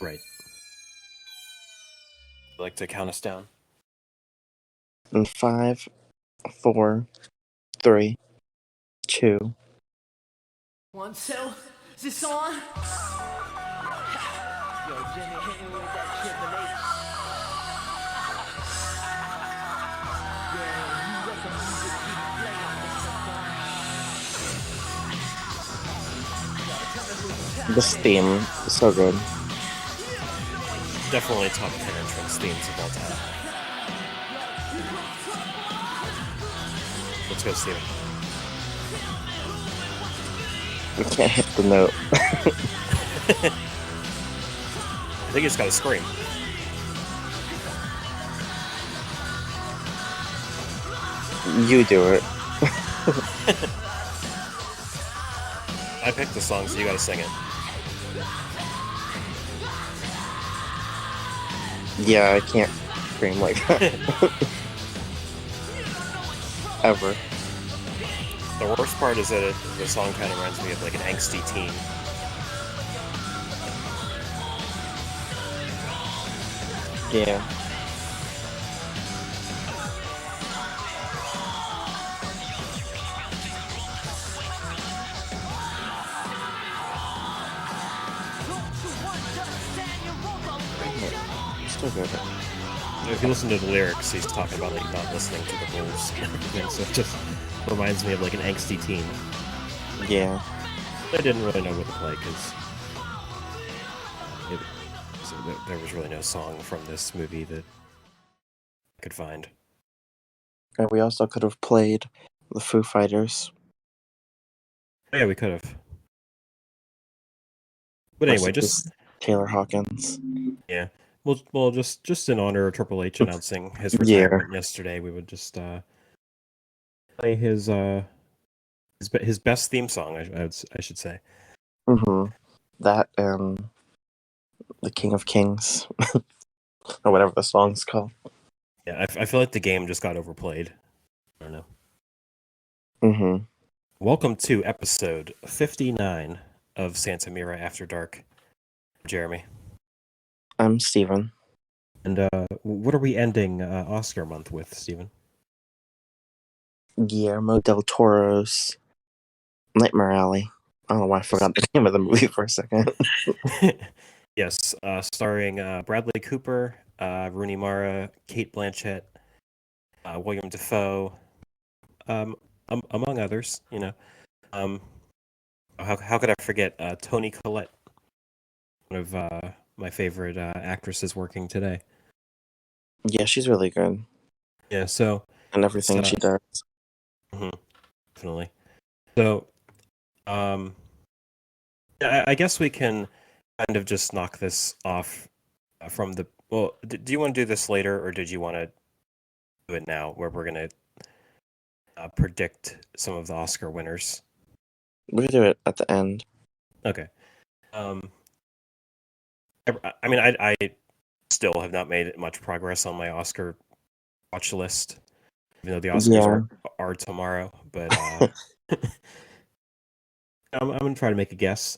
Right. Would you like to count us down? In 5, 4, 3, 2. 1, 2, is this on? Yo, Jimmy hitting with that Triple H. Yeah, you let the music keep playing, Mr. This theme is so good. Definitely top 10 entrance themes of all time. Let's go, Steven. We can't hit the note. I think you just gotta scream. You do it. I picked the song, so you gotta sing it. Yeah, I can't scream like that. Ever. The worst part is that the song kind of reminds me of like an angsty teen. Yeah. Still good. If you listen to the lyrics, he's talking about like not listening to the rules, and so it just reminds me of like an angsty teen. Yeah. I didn't really know what to play because there was really no song from this movie that I could find. And we also could have played the Foo Fighters. Oh, yeah, we could have. But anyway, just Taylor Hawkins. yeah. Well, just in honor of Triple H announcing his Yeah. retirement yesterday, we would just play his best theme song. I should say. That and the King of Kings, or whatever the song's called. Yeah, I feel like the game just got overplayed. I don't know. Welcome to episode 59 of Santa Mira After Dark. Jeremy. I'm Steven. And what are we ending Oscar month with, Steven? Guillermo del Toro's Nightmare Alley. I don't know why I forgot the name of the movie for a second. Yes, starring Bradley Cooper, Rooney Mara, Kate Blanchett, William Dafoe, among others. You know, how could I forget Toni Collette, one of my favorite actresses working today. Yeah, she's really good. Yeah, so and everything she does. Definitely. So, I guess we can kind of just knock this off from the. Well, do you want to do this later, or did you want to do it now, where we're gonna predict some of the Oscar winners? We can do it at the end. Okay. I mean, I still have not made much progress on my Oscar watch list, even though the Oscars are tomorrow. But I'm gonna try to make a guess.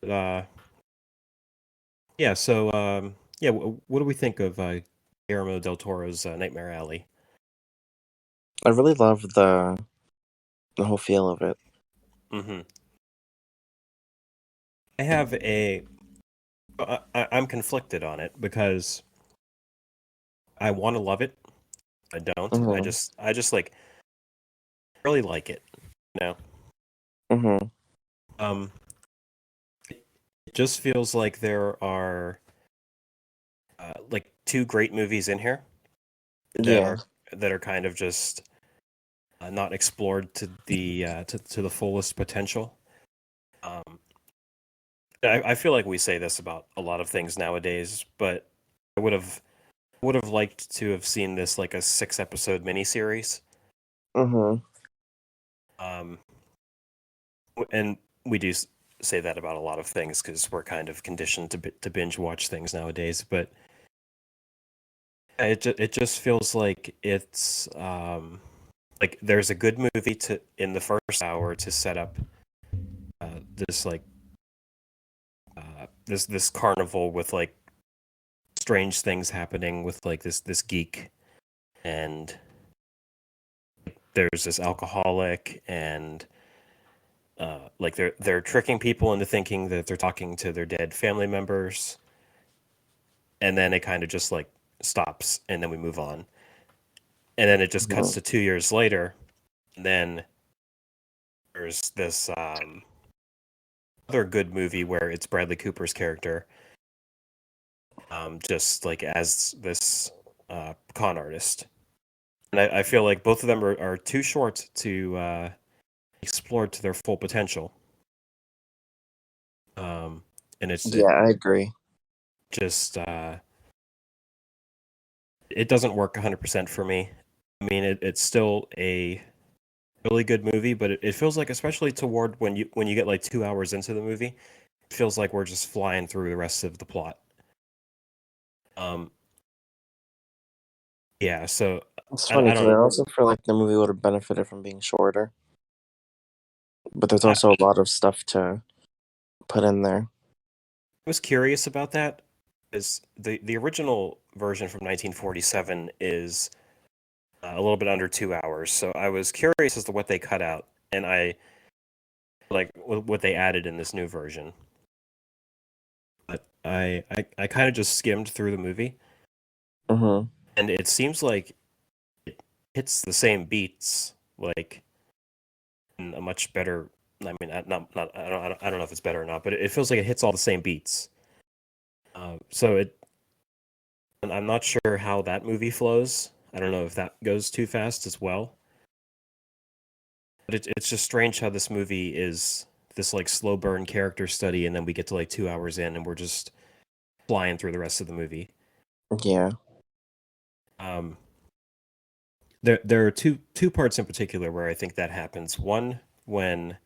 But, yeah. So yeah, what do we think of Guillermo del Toro's Nightmare Alley? I really love the whole feel of it. I have I'm conflicted on it because I want to love it. I don't. I just like really like it. You know. It just feels like there are like two great movies in here that are kind of just not explored to the to the fullest potential. I feel like we say this about a lot of things nowadays, but I would have liked to have seen this like a 6-episode miniseries. And we do say that about a lot of things because we're kind of conditioned to binge watch things nowadays. But it just feels like it's like there's a good movie in the first hour to set up this like this carnival with like strange things happening with like this geek, and there's this alcoholic, and like they're tricking people into thinking that they're talking to their dead family members, and then it kind of just like stops, and then we move on, and then it just cuts Mhm. to 2 years later, and then there's this other good movie where it's Bradley Cooper's character, just like as this con artist, and I feel like both of them are too short to explore to their full potential. And Yeah, I agree. just it doesn't work 100% for me. I mean, it's still a really good movie, but it feels like, especially toward when you get like 2 hours into the movie, it feels like we're just flying through the rest of the plot. Um, yeah, so It's I funny because I don't. also feel like the movie would have benefited from being shorter, but there's I also a lot of stuff to put in there. was curious about that, is the original version from 1947 is a little bit under 2 hours. So I was curious as to what they cut out, and I like what they added in this new version. But I kind of just skimmed through the movie, Hmm. and it seems like it hits the same beats, like in a much better. I mean, not I don't know if it's better or not, but it feels like it hits all the same beats. So it, and I'm not sure how that movie flows. I don't know if that goes too fast as well. But it's just strange how this movie is this like slow burn character study, and then we get to like 2 hours in, and we're just flying through the rest of the movie. Yeah. Um, there are two parts in particular where I think that happens. One, when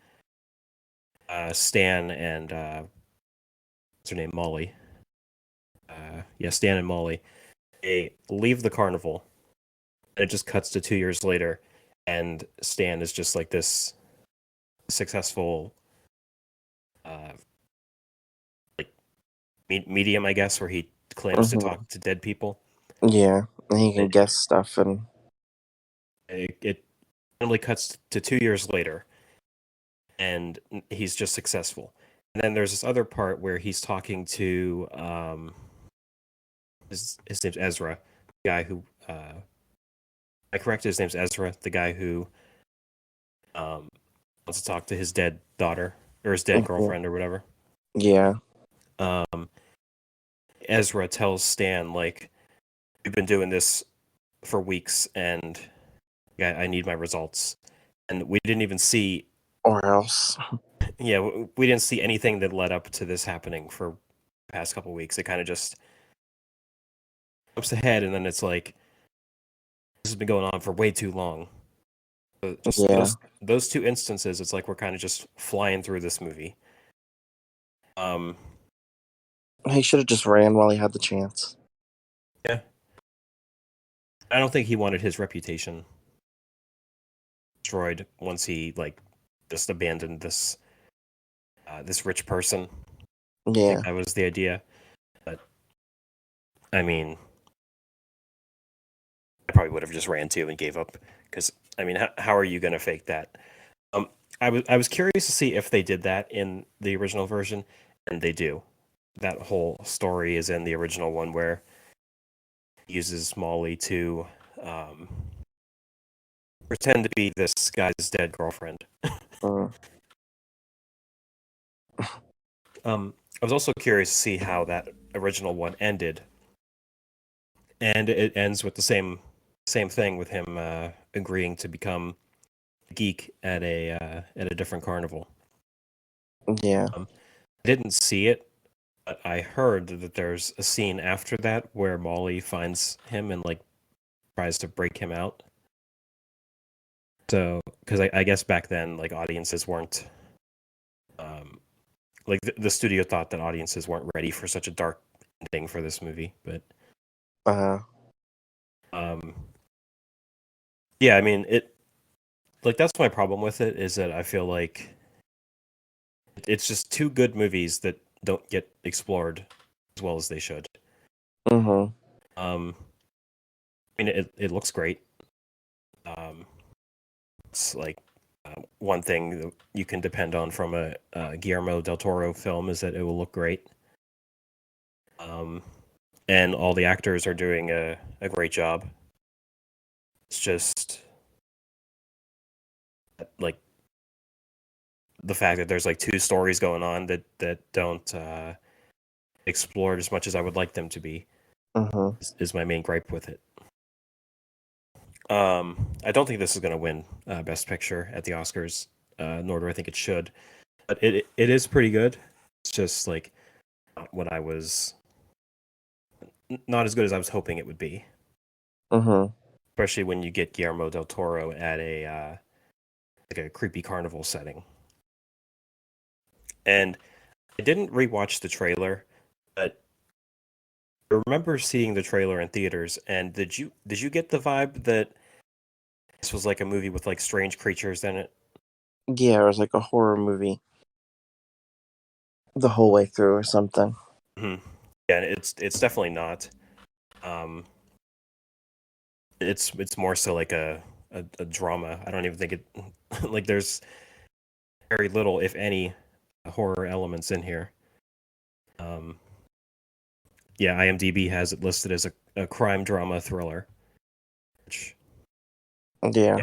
Stan and what's her name, Molly. Yeah, Stan and Molly. They leave the carnival, and it just cuts to 2 years later, and Stan is just like this successful, uh, like medium, I guess, where he claims to Hmm. talk to dead people. Yeah, and he can It guess stuff, and it only cuts to 2 years later, and he's just successful. And then there's this other part where he's talking to his name's Ezra, the guy who I correct, his name's Ezra, the guy who um wants to talk to his dead daughter or his dead mhm. girlfriend or whatever. Yeah. Um, Ezra tells Stan like, we've been doing this for weeks, and I need my results. And we didn't even see, Or else. yeah, we didn't see anything that led up to this happening for the past couple weeks. It kind of just jumps ahead, and then it's like this has been going on for way too long. So just Yeah. those two instances, it's like we're kind of just flying through this movie. Um, He should have just ran while he had the chance. yeah, I don't think he wanted his reputation destroyed once he like just abandoned this rich person. I think Yeah. that was the idea. But I mean, I probably would have just ran too and gave up, because I mean, how are you going to fake that? Um, I was curious to see if they did that in the original version, and they do. That whole story is in the original one, where he uses Molly to um, pretend to be this guy's dead girlfriend. Mm. I was also curious to see how that original one ended, and it ends with the same thing, with him agreeing to become a geek at a different carnival. Yeah. I didn't see it, but I heard that there's a scene after that where Molly finds him and like tries to break him out. So, because I guess back then, like audiences weren't, like the studio thought that audiences weren't ready for such a dark ending for this movie. But Uh. um, yeah, I mean it. Like that's my problem with it, is that I feel like it's just two good movies that don't get explored as well as they should. Mm-hmm. I mean, it looks great. It's like one thing that you can depend on from a Guillermo del Toro film is that it will look great. And all the actors are doing a great job. It's just like the fact that there's like two stories going on that don't explore as much as I would like them to be Mm-hmm. is my main gripe with it. I don't think this is going to win Best Picture at the Oscars, nor do I think it should. But it is pretty good. It's just like not what I was, not as good as I was hoping it would be. Mm-hmm. Especially when you get Guillermo del Toro at a like a creepy carnival setting. And I didn't rewatch the trailer, but I remember seeing the trailer in theaters. And did you get the vibe that this was like a movie with like strange creatures in it? Yeah, it was like a horror movie the whole way through or something. Mm-hmm. Yeah, it's definitely not. Um, it's more so like a drama. I don't even think it like there's very little, if any, horror elements in here. Um, yeah, IMDb has it listed as a crime drama thriller. Which, Yeah.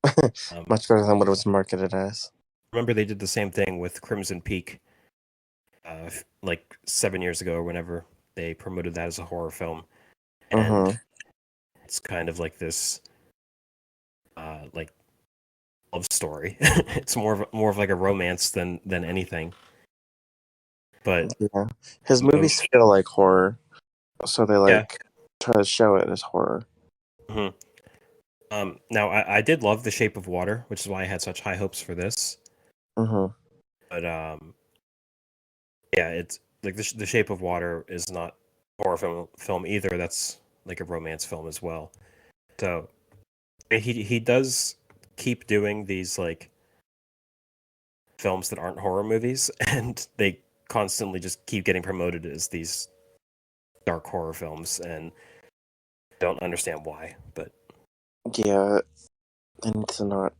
yeah. Much better than what it was marketed as. Remember they did the same thing with Crimson Peak, like 7 years ago or whenever they promoted that as a horror film, and Mm-hmm. it's kind of like this, like love story. It's more of like a romance than anything. But Yeah. His um, movies feel like horror, so they yeah. like try to show it as horror. Hmm. Now I did love The Shape of Water, which is why I had such high hopes for this. Mm-hmm. But yeah, it's like the Shape of Water is not a horror film either. That's like a romance film as well. So he does keep doing these like films that aren't horror movies, and they constantly just keep getting promoted as these dark horror films, and don't understand why. But Yeah, they need to not.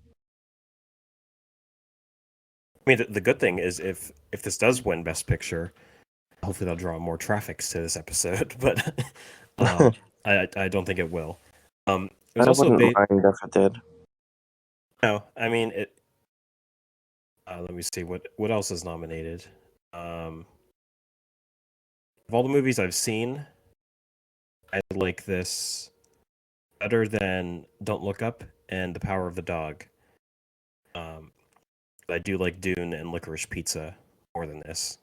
I mean, the good thing is if this does win Best Picture, hopefully they'll draw more traffic to this episode. But I don't think it will. It was I also wouldn't based. mind if it did. No, I mean it. Let me see what else is nominated. Of all the movies I've seen, I like this better than Don't Look Up and The Power of the Dog. Um, I do like Dune and Licorice Pizza more than this.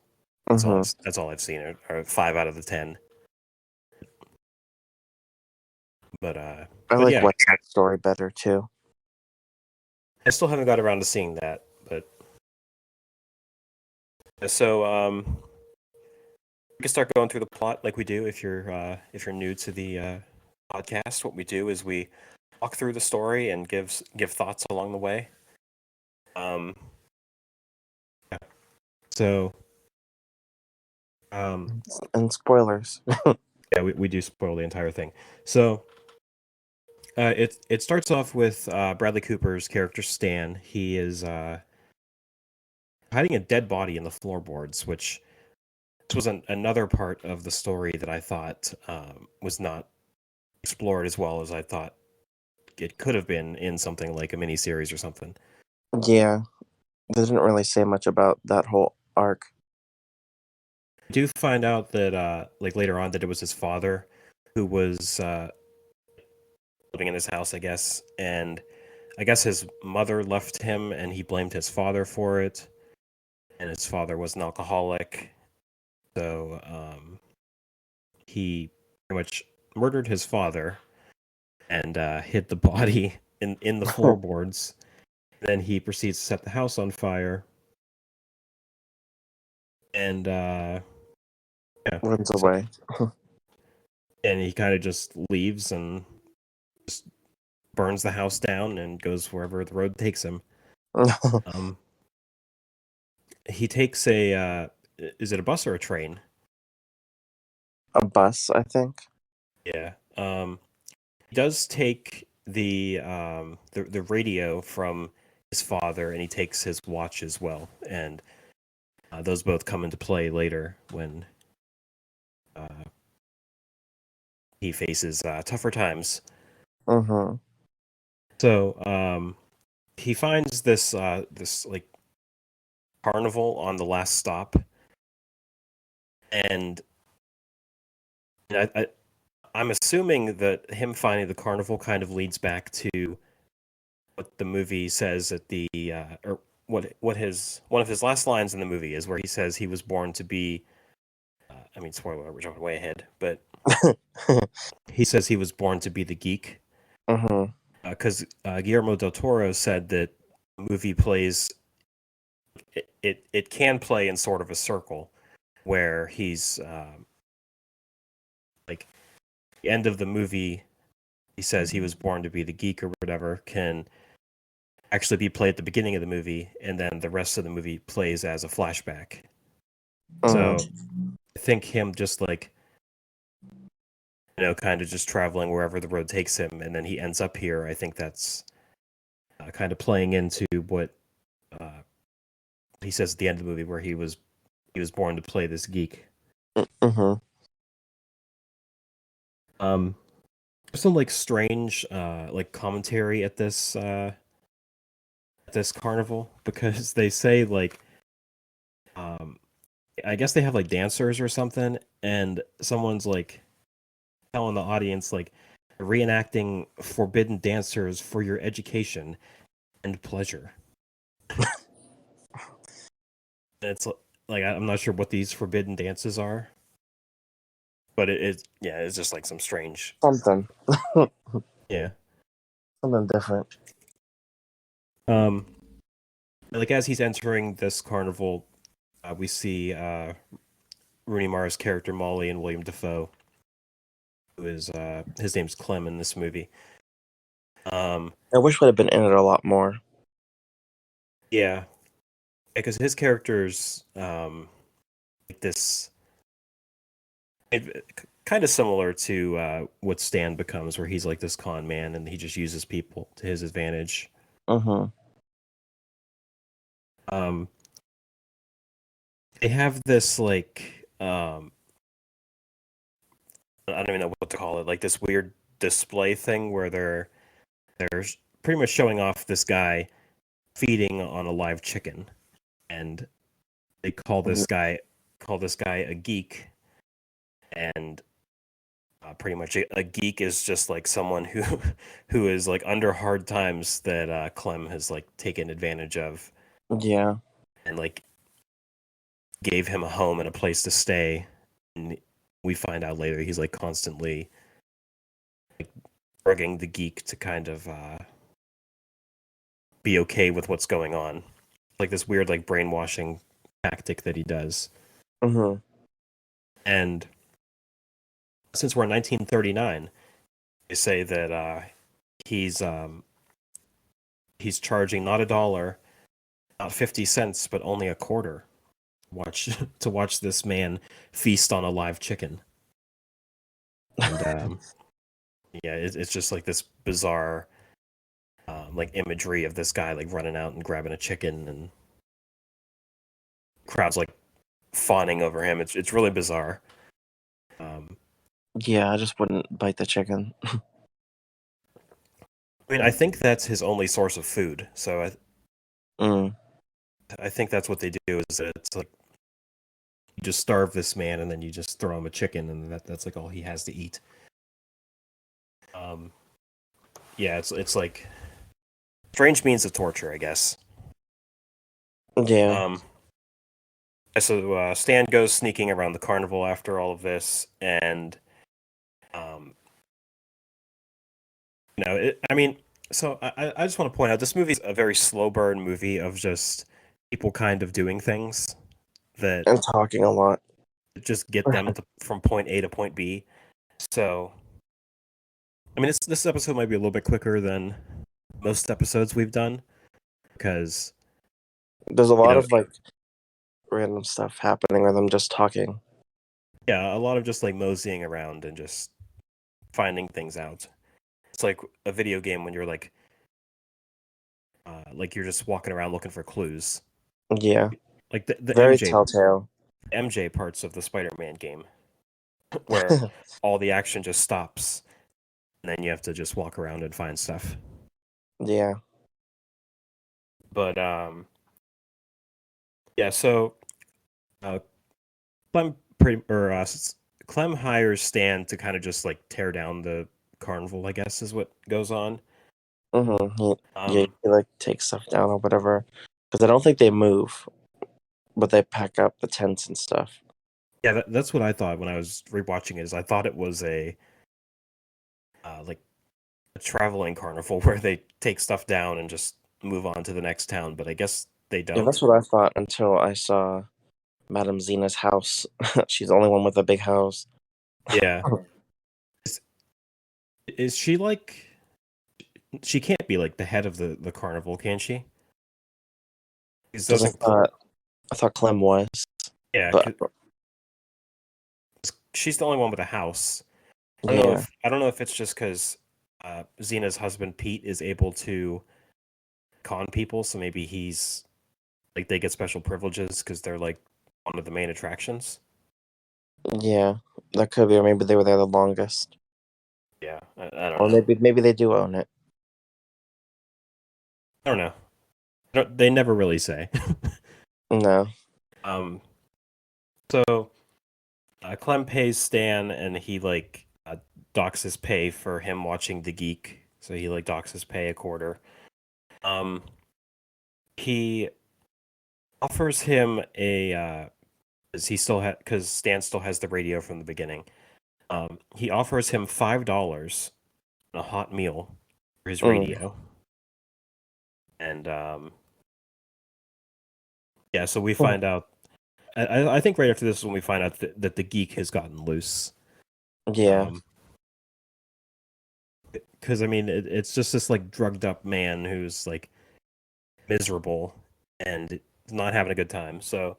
Mm-hmm. That's all I've seen. Or 5 out of the 10. But I but like yeah, West Side Story better too. I still haven't got around to seeing that. But so we can start going through the plot like we do if you're new to the podcast. What we do is we walk through the story and give thoughts along the way. Um, yeah. So And spoilers. yeah, we do spoil the entire thing. So it starts off with Bradley Cooper's character Stan. He is hiding a dead body in the floorboards, which this was another part of the story that I thought was not explored as well as I thought it could have been in something like a miniseries or something. Yeah, they didn't really say much about that whole arc. I do find out that like later on that it was his father who was living in his house, I guess, and I guess his mother left him and he blamed his father for it, and his father was an alcoholic, so he pretty much murdered his father and hid the body in the floorboards. Then he proceeds to set the house on fire, and yeah, Runs so away. and he kind of just leaves and just burns the house down and goes wherever the road takes him. Um, he takes a is it a bus or a train? A bus, I think. Yeah. He does take the radio from his father, and he takes his watch as well, and those both come into play later when uh, he faces tougher times. Mm-hmm. So he finds this like carnival on the last stop, and I'm assuming that him finding the carnival kind of leads back to what the movie says at the or what his one of his last lines in the movie is, where he says he was born to be. I mean, spoiler, we're jumping way ahead, but he says he was born to be the geek Mm-hmm. because Guillermo del Toro said that the movie plays it can play in sort of a circle where he's like the end of the movie he says he was born to be the geek or whatever can actually be played at the beginning of the movie, and then the rest of the movie plays as a flashback. So I think him just like kind of just traveling wherever the road takes him, and then he ends up here. I think that's kind of playing into what he says at the end of the movie, where he was born to play this geek. Mm-hmm. There's some like strange like commentary at this carnival, because they say like I guess they have like dancers or something, and someone's like telling the audience like reenacting forbidden dancers for your education and pleasure. And it's like I'm not sure what these forbidden dances are, but it's just like some strange Something. yeah. Something different. Um, like as he's entering this carnival, we see Rooney Mara's character Molly and William Dafoe, who is his name's Clem in this movie. I wish would have been in it a lot more. Yeah, because his character's like this, kind of similar to what Stan becomes, where he's like this con man and he just uses people to his advantage. Mm-hmm. They have this like I don't even know what to call it, like this weird display thing where they're pretty much showing off this guy feeding on a live chicken, and they call this guy a geek, and pretty much a geek is just like someone who is like under hard times that Clem has like taken advantage of, Yeah. and like gave him a home and a place to stay. And we find out later he's like constantly like drugging the geek to kind of be okay with what's going on, like this weird like brainwashing tactic that he does. Mm-hmm. And since we're in 1939, they say that he's charging not $1, not 50 cents, but only a quarter. To watch this man feast on a live chicken. And yeah, it's just like this bizarre like imagery of this guy like running out and grabbing a chicken, and crowds like fawning over him. It's really bizarre. Yeah, I just wouldn't bite the chicken. I mean, I think that's his only source of food. So I think that's what they do, is that it's like you just starve this man and then you just throw him a chicken, and that's like all he has to eat. Yeah, it's like strange means of torture, I guess. Yeah. So Stan goes sneaking around the carnival after all of this, and I mean, so I just want to point out this movie's a very slow burn movie of just people kind of doing things that And talking a lot. just get them from point A to point B. So, I mean, this episode might be a little bit quicker than most episodes we've done, because There's a lot of like random stuff happening or them just talking. Yeah, a lot of just like moseying around and just finding things out. It's like a video game when you're like you're just walking around looking for clues. Yeah, Like the very telltale. MJ parts of the Spider-Man game where all the action just stops and then you have to just walk around and find stuff. Yeah. But yeah, so uh Clem Clem hires Stan to kind of just like tear down the carnival, I guess is what goes on. Yeah, he like takes stuff down or whatever. Because I don't think they move, but they pack up the tents and stuff. Yeah, that's what I thought when I was rewatching it. Is I thought it was like a traveling carnival where they take stuff down and just move on to the next town, but I guess they Yeah, that's don't. what I thought until I saw Madame Zena's house. She's the only one with a big house. Yeah. Is, is she like she can't be like the head of the carnival, can she? Because Because doesn't I thought Clem was, yeah, but 'cause she's the only one with a house. yeah, I don't know if it's just because Xena's husband Pete is able to con people, so maybe he's like they get special privileges because they're like one of the main attractions. yeah, that could be. Or maybe they were there the longest, Yeah, I don't or know. maybe they do own it. I don't know. They never really say. No. um, so Clem pays Stan, and he like docks his pay for him watching The Geek. So he like docks his pay a quarter. Um, he offers him a because because Stan still has the radio from the beginning. He offers him $5 and a hot meal for his Mm, radio, and yeah, so we find out. I think right after this is when we find out that the geek has gotten loose. yeah. Because I mean, it's just this like drugged up man who's like miserable and not having a good time. So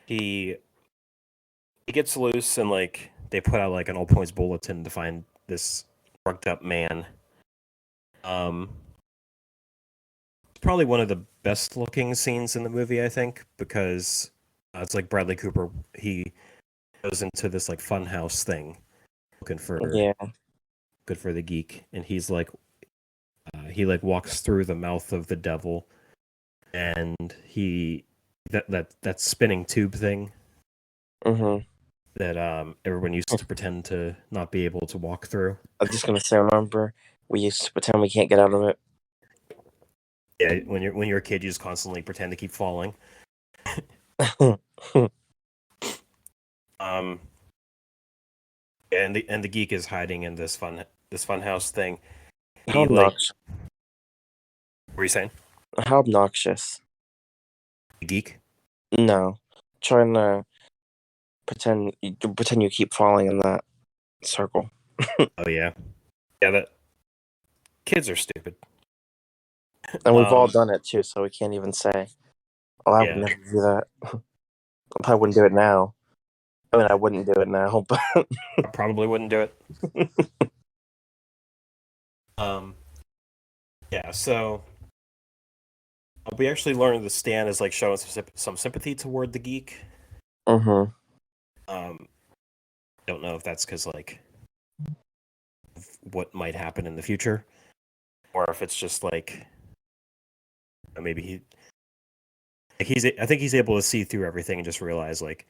he he gets loose and like they put out like an all points bulletin to find this drugged up man. Um, probably one of the best looking scenes in the movie, I think, because it's like Bradley Cooper. He goes into this like funhouse thing looking for Yeah. good for the geek, and he's like he like walks through the mouth of the devil, and he that spinning tube thing Mm-hmm. that everyone used to pretend to not be able to walk through. I'm just gonna say, remember, we used to pretend we can't get out of it. Yeah, when you're a kid, you just constantly pretend to keep falling. Um, and the geek is hiding in this fun house thing. How He like, obnoxious. what were you saying? How obnoxious. The geek? No. Trying to pretend you keep falling in that circle. Oh yeah, yeah. That kids are stupid. And we've all Um, done it too, so we can't even say, oh, I would yeah, never do that. I probably wouldn't do it now. I mean, I wouldn't do it now, but I probably wouldn't do it. Um, yeah. So we actually learned that Stan is like showing some sympathy toward the geek. mm-hmm. Um, don't know if that's because like what might happen in the future, or if it's just like maybe I think he's able to see through everything and just realize like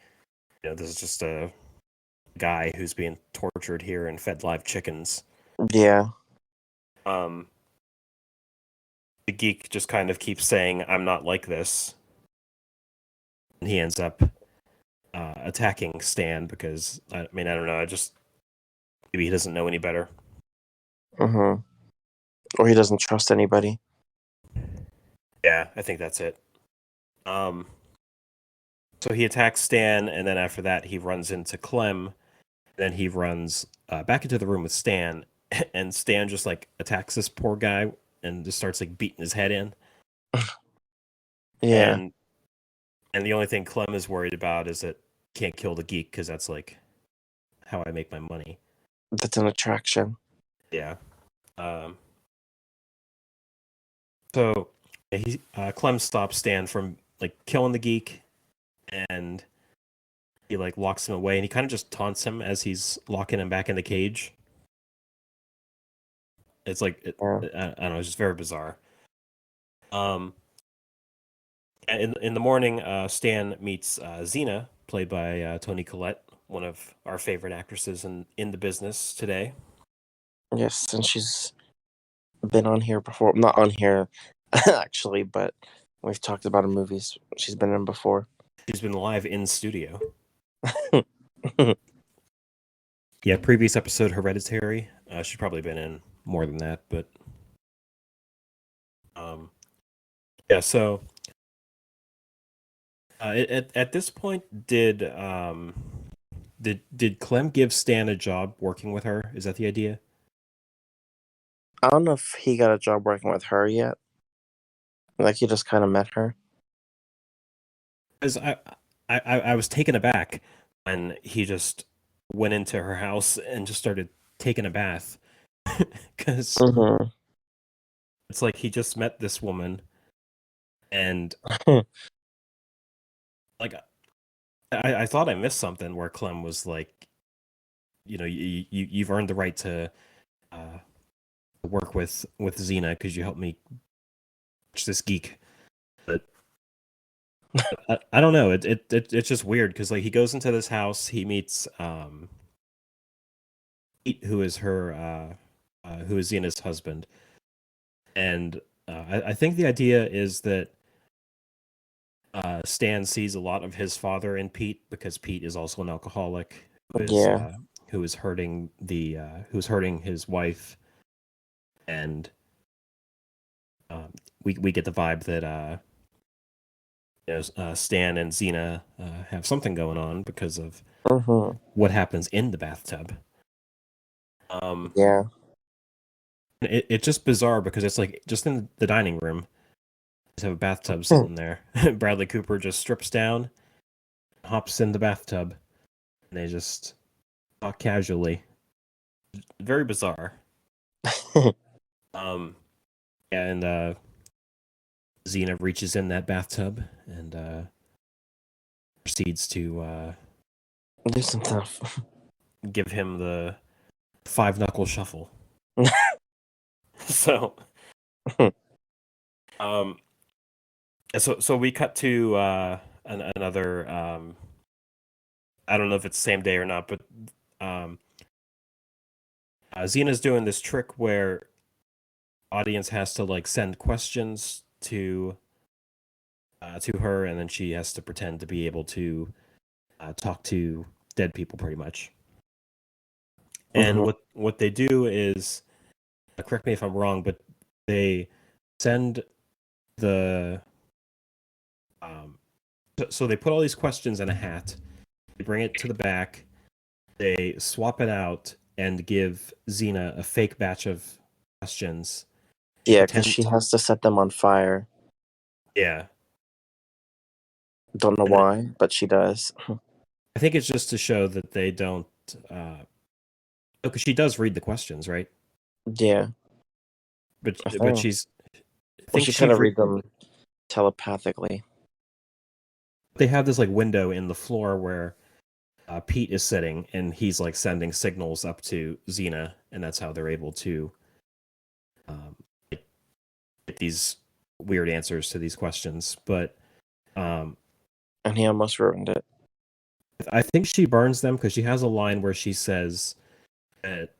this is just a guy who's being tortured here and fed live chickens. Yeah. Um, the geek just kind of keeps saying, "I'm not like this," and he ends up attacking Stan because I mean I don't know, I just maybe he doesn't know any better. Mm-hmm. Or he doesn't trust anybody. Yeah, I think that's it. Um, so he attacks Stan, and then after that he runs into Clem. Then he runs back into the room with Stan, and Stan just like attacks this poor guy and just starts like beating his head in. Yeah. And And the only thing Clem is worried about is that can't kill the geek because that's like how I make my money. That's an attraction. Yeah. So Clem stops Stan from like killing the geek, and he like locks him away, and he kind of just taunts him as he's locking him back in the cage. It's like Yeah. I don't know, it's just very bizarre. Um, in the morning, Stan meets Xena, played by Toni Collette, one of our favorite actresses in the business today. Yes, and she's been on here before. Not on here, actually, but we've talked about her movies she's been in before. She's been live in studio. Yeah, previous episode Hereditary. She's probably been in more than that, but yeah. So at this point, did Clem give Stan a job working with her? Is that the idea? I don't know if he got a job working with her yet. Like he just kind of met her. Because I was taken aback when he just went into her house and just started taking a bath. Because Mm-hmm. it's like he just met this woman, and like I thought I missed something where Clem was like, you've earned the right to work with Xena because you helped me catch this geek. But I don't know. It's just weird because like he goes into this house, he meets Pete, who is who is Xena's husband, and I think the idea is that Stan sees a lot of his father in Pete because Pete is also an alcoholic Yeah. who is hurting who's hurting his wife, and we get the vibe that Stan and Xena have something going on because of Mm-hmm. what happens in the bathtub. Yeah. It's just bizarre because it's like just in the dining room, just have a bathtub sitting there. Bradley Cooper just strips down, hops in the bathtub, and they just talk casually. Very bizarre. And Xena reaches in that bathtub and proceeds to Do some stuff. give him the 5-knuckle shuffle. So, um, so we cut to another. I don't know if it's the same day or not, but um, Xena's doing this trick where audience has to like send questions to her, and then she has to pretend to be able to talk to dead people, pretty much. And Mm-hmm. what they do is, correct me if I'm wrong, but they send the so they put all these questions in a hat. They bring it to the back. They swap it out and give Xena a fake batch of questions. Yeah, because she Pretend, has to set them on fire. yeah. Don't know And why, but she does. I think it's just to show that they don't. Because she does read the questions, right? Yeah, I But think. she's. I Well, think she kind she's. of read them telepathically. They have this like window in the floor where Pete is sitting, and he's like sending signals up to Xena, and that's how they're able to um, get these weird answers to these questions. But um, And he almost ruined it. I think she burns them because she has a line where she says that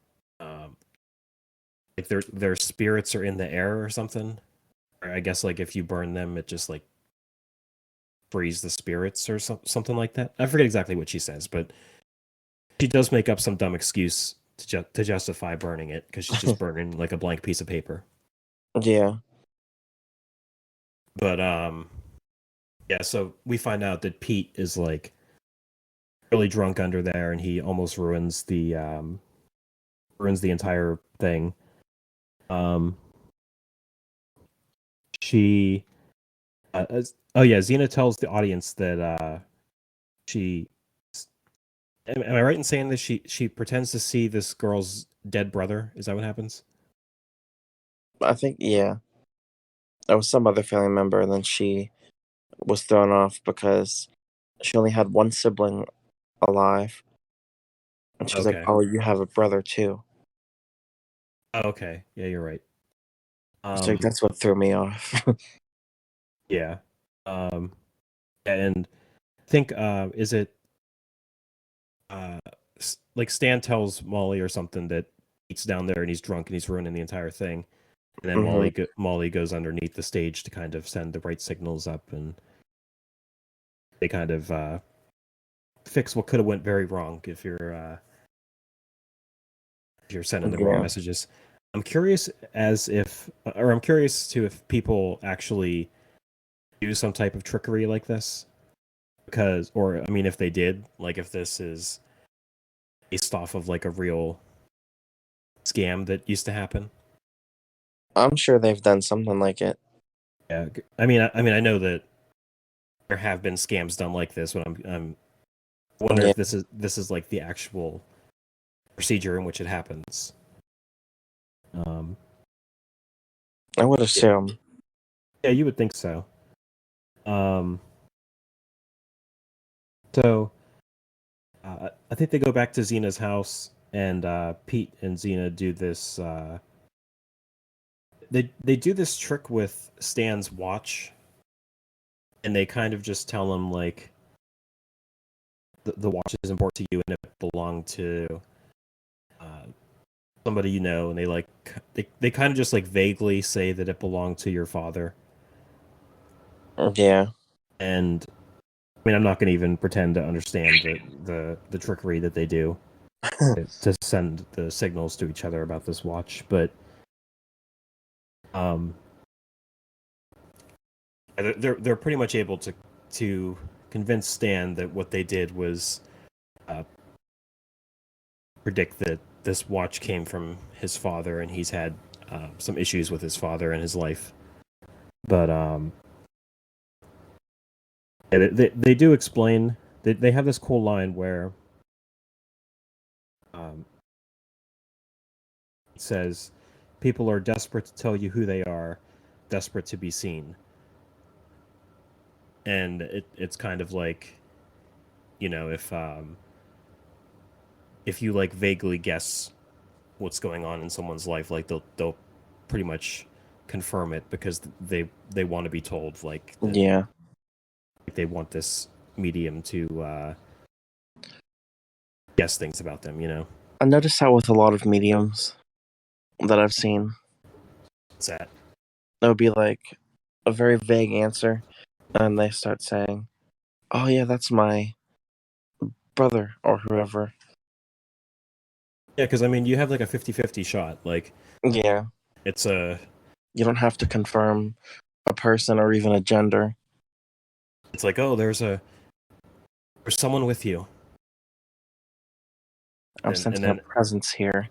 like their spirits are in the air or something. Or I guess like if you burn them, it just like frees the spirits or something like that. I forget exactly what she says, but she does make up some dumb excuse to justify burning it because she's just burning like a blank piece of paper. Yeah. But yeah, so we find out that Pete is like really drunk under there, and he almost ruins the entire thing. Um, she Oh yeah, Xena tells the audience that she. Am I right in saying that she pretends to see this girl's dead brother? Is that what happens? I think, yeah. There was some other family member, and then she was thrown off because she only had one sibling alive. And she's like, Okay. "Oh, you have a brother too." Oh, okay. Yeah, you're right. So that's what threw me off. Yeah. And I think is it like Stan tells Molly or something that Pete's down there and he's drunk and he's ruining the entire thing, and then hmm Molly goes underneath the stage to kind of send the right signals up, and they kind of fix what could have went very wrong if you're sending the wrong Yeah. messages. I'm curious to if people actually do some type of trickery like this, because, or I mean, if they did, like if this is based off of like a real scam that used to happen. I'm sure they've done something like it. Yeah, I know that there have been scams done like this, but I'm wondering Yeah, if this is like the actual procedure in which it happens. Um, I would yeah, assume. yeah, you would think so. Um, so I think they go back to Xena's house, and Pete and Xena do this. They do this trick with Stan's watch, and they kind of just tell him like the watch is important to you, and it belonged to uh, somebody you know, and they kind of just like vaguely say that it belonged to your father. Yeah. And I mean, I'm not going to even pretend to understand the trickery that they do to send the signals to each other about this watch, but um, they're pretty much able to convince Stan that what they did was uh, predict that this watch came from his father, and he's had some issues with his father in his life. But yeah, they do explain. They have this cool line where um, it says, "People are desperate to tell you who they are, desperate to be seen." And it's kind of like, if you like vaguely guess what's going on in someone's life, like they'll pretty much confirm it because they want to be told, like that Yeah. they want this medium to guess things about them. I noticed that with a lot of mediums that I've seen. What's that? It would be like a very vague answer, and they start saying, "Oh yeah, that's my brother or whoever." Yeah, because I mean, you have like a 50-50 shot. Like Yeah. it's a You don't have to confirm a person or even a gender. it's like, oh, there's someone with you, I'm and sensing a then presence here.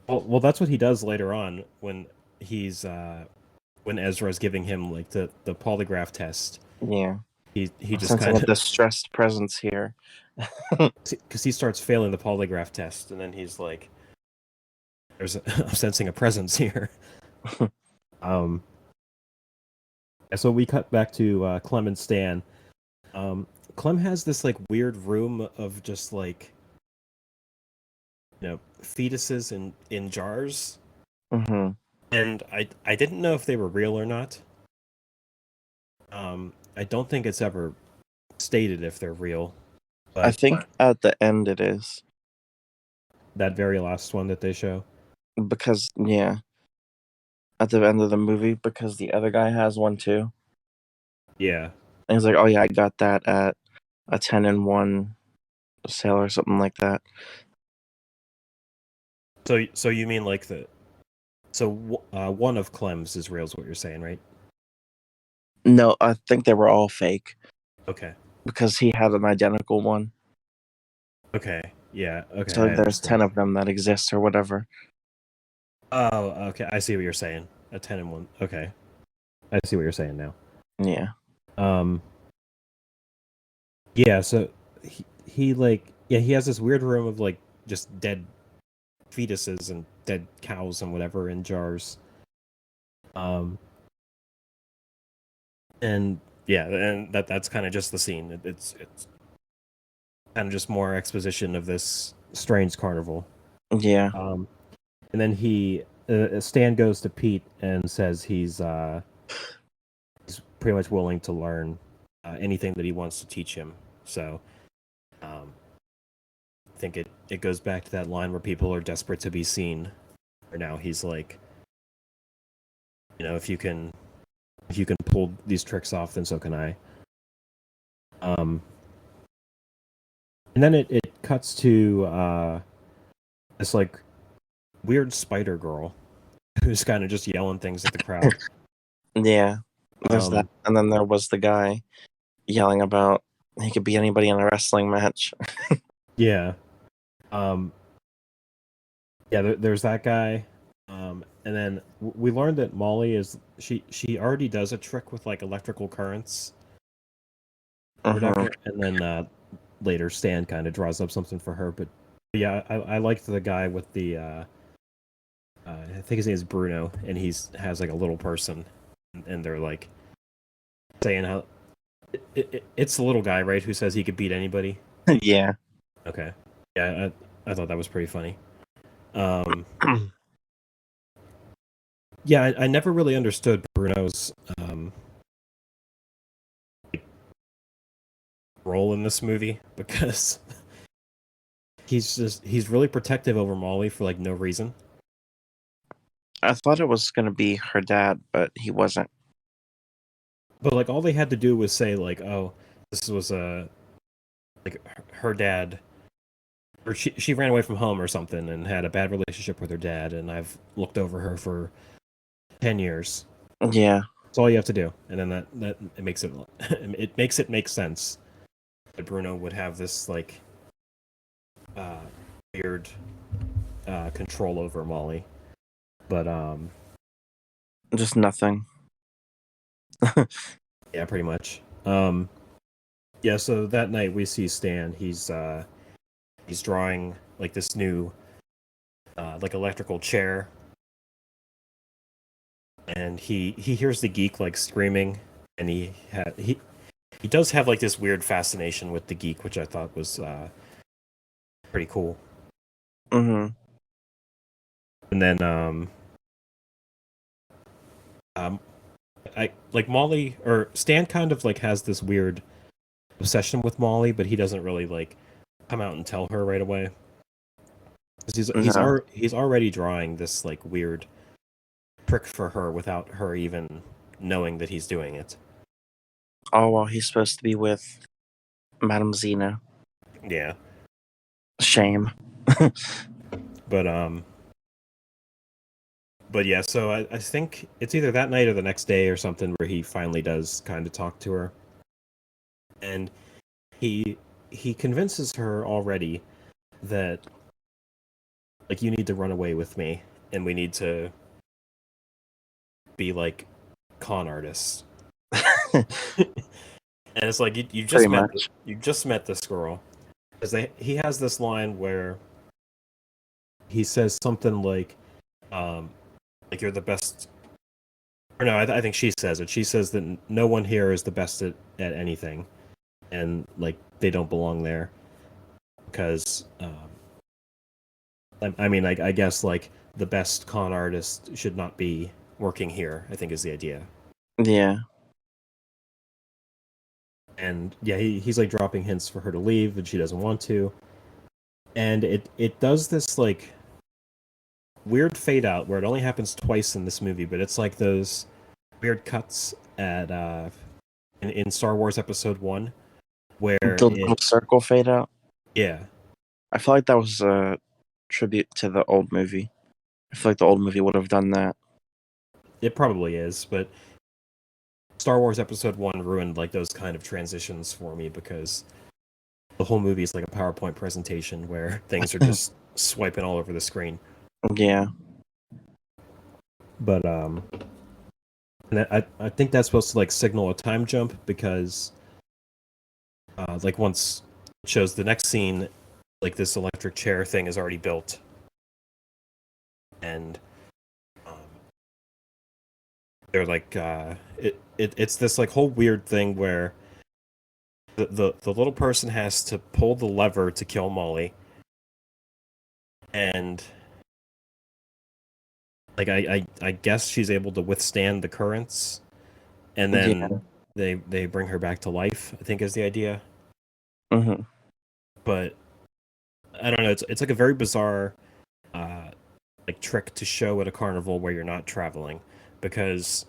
well, that's what he does later on he's when Ezra's giving him like the polygraph test. Yeah. He I'm just sensing kind a of distressed presence here. because he starts failing the polygraph test, and then he's like, I'm sensing a presence here. Um, so we cut back to Clem and Stan. Clem has this like weird room of just like fetuses in jars, hmm and I didn't know if they were real or not. I don't think it's ever stated if they're real, I but think at the end it is. that very last one that they show. Because, yeah, at the end of the movie, because the other guy has one too. Yeah. And he's like, "Oh yeah, I got that at a 10-in-1 sale or something like that." So you mean like one of Clem's is real is what you're saying, right? No, I think they were all fake Okay. because he had an identical one. Okay. Yeah. Okay. So I there's 10 understand. of them that exist or whatever. Oh, okay. I see what you're saying. A 10 and 1. Okay. I see what you're saying now. Yeah. Yeah, so he like he has this weird room of like just dead fetuses and dead cows and whatever in jars. And yeah, and that's kind of just the scene. It's kind of just more exposition of this strange carnival. Yeah. And then Stan goes to Pete and says he's pretty much willing to learn anything that he wants to teach him. So I think it goes back to that line where people are desperate to be seen. Or now he's like, if you can pull these tricks off, then so can I. And then it cuts to this like weird spider girl who's kind of just yelling things at the crowd. Yeah. There's that, and then there was the guy yelling about he could be anybody in a wrestling match. Yeah. There's that guy. And then we learned that Molly is she already does a trick with like electrical currents or whatever, and then later Stan kind of draws up something for her. But yeah, I liked the guy with the I think his name is Bruno, and has like a little person, and they're like saying how it's the little guy, right, who says he could beat anybody. Yeah. Okay. Yeah, I thought that was pretty funny. Yeah, I never really understood Bruno's role in this movie because he's really protective over Molly for like no reason. I thought it was gonna be her dad, but he wasn't. But like all they had to do was say like, "Oh, this was like her dad, or she ran away from home or something and had a bad relationship with her dad, and I've looked over her for 10 years." Yeah. That's all you have to do, and then that it makes it make sense that Bruno would have this like weird control over Molly, but just nothing. yeah, pretty much. Yeah, so that night we see Stan. He's drawing like this new like electrical chair, and he hears the geek like screaming, and he does have like this weird fascination with the geek, which I thought was pretty cool. Mm-hmm. And then I like Molly, or Stan kind of like has this weird obsession with Molly, but he doesn't really like come out and tell her right away. He's already drawing this like weird trick for her without her even knowing that he's doing it. Oh well, he's supposed to be with Madame Xena. Yeah. Shame. But yeah, so I think it's either that night or the next day or something where he finally does kind of talk to her. And he convinces her already that like you need to run away with me and we need to be like con artists. And it's like you just met this girl. Because he has this line where he says something like you're the best. Or no, I think she says it. She says that no one here is the best at anything, and like they don't belong there. Because I mean, like I guess like the best con artist should not be working here, I think is the idea. Yeah. And yeah, he's like dropping hints for her to leave, and she doesn't want to. And it does this like weird fade out where it only happens twice in this movie, but it's like those weird cuts at in Star Wars Episode 1 where the little circle fade out. Yeah. I feel like that was a tribute to the old movie. I feel like the old movie would have done that. It probably is, but Star Wars Episode 1 ruined like those kind of transitions for me because the whole movie is like a PowerPoint presentation where things are just swiping all over the screen. Yeah. But And I think that's supposed to like signal a time jump because like once it shows the next scene, like this electric chair thing is already built, and um, they're like it's this like whole weird thing where the little person has to pull the lever to kill Molly, and like I guess she's able to withstand the currents, and then Yeah. they bring her back to life, I think is the idea. Mm-hmm. But I don't know, it's like a very bizarre uh like trick to show at a carnival where you're not traveling, because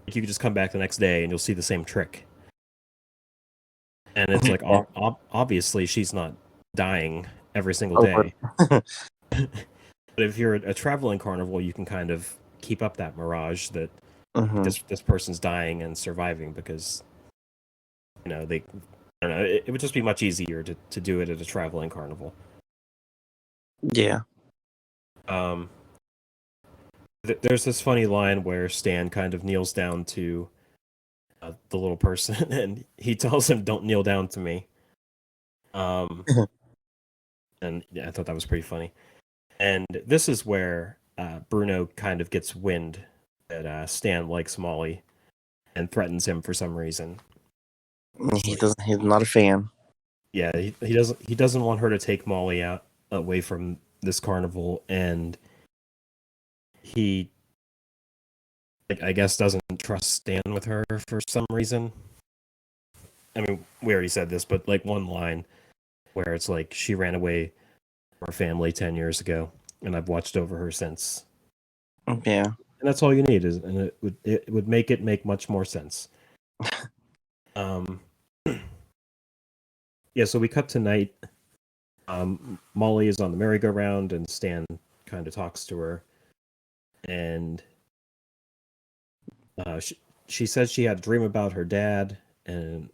like, you can just come back the next day and you'll see the same trick. And it's like Yeah. obviously she's not dying every single Over. day. But if you're a traveling carnival, you can kind of keep up that mirage that Mm-hmm. this person's dying and surviving because they I don't know, it would just be much easier to do it at a traveling carnival. Yeah. Um, there's this funny line where Stan kind of kneels down to the little person, and he tells him, "Don't kneel down to me." Um, and yeah, I thought that was pretty funny. And this is where Bruno kind of gets wind that Stan likes Molly and threatens him for some reason. He doesn't. He's not a fan. Yeah, he doesn't want her to take Molly out away from this carnival, and he like, I guess doesn't trust Stan with her for some reason. I mean, we already said this, but like one line where it's like she ran away from her family 10 years ago, and I've watched over her since. Yeah. And that's all you need, and it would make much more sense. Um, yeah. So we cut to night. Molly is on the merry-go-round, and Stan kind of talks to her, and she says she had a dream about her dad, and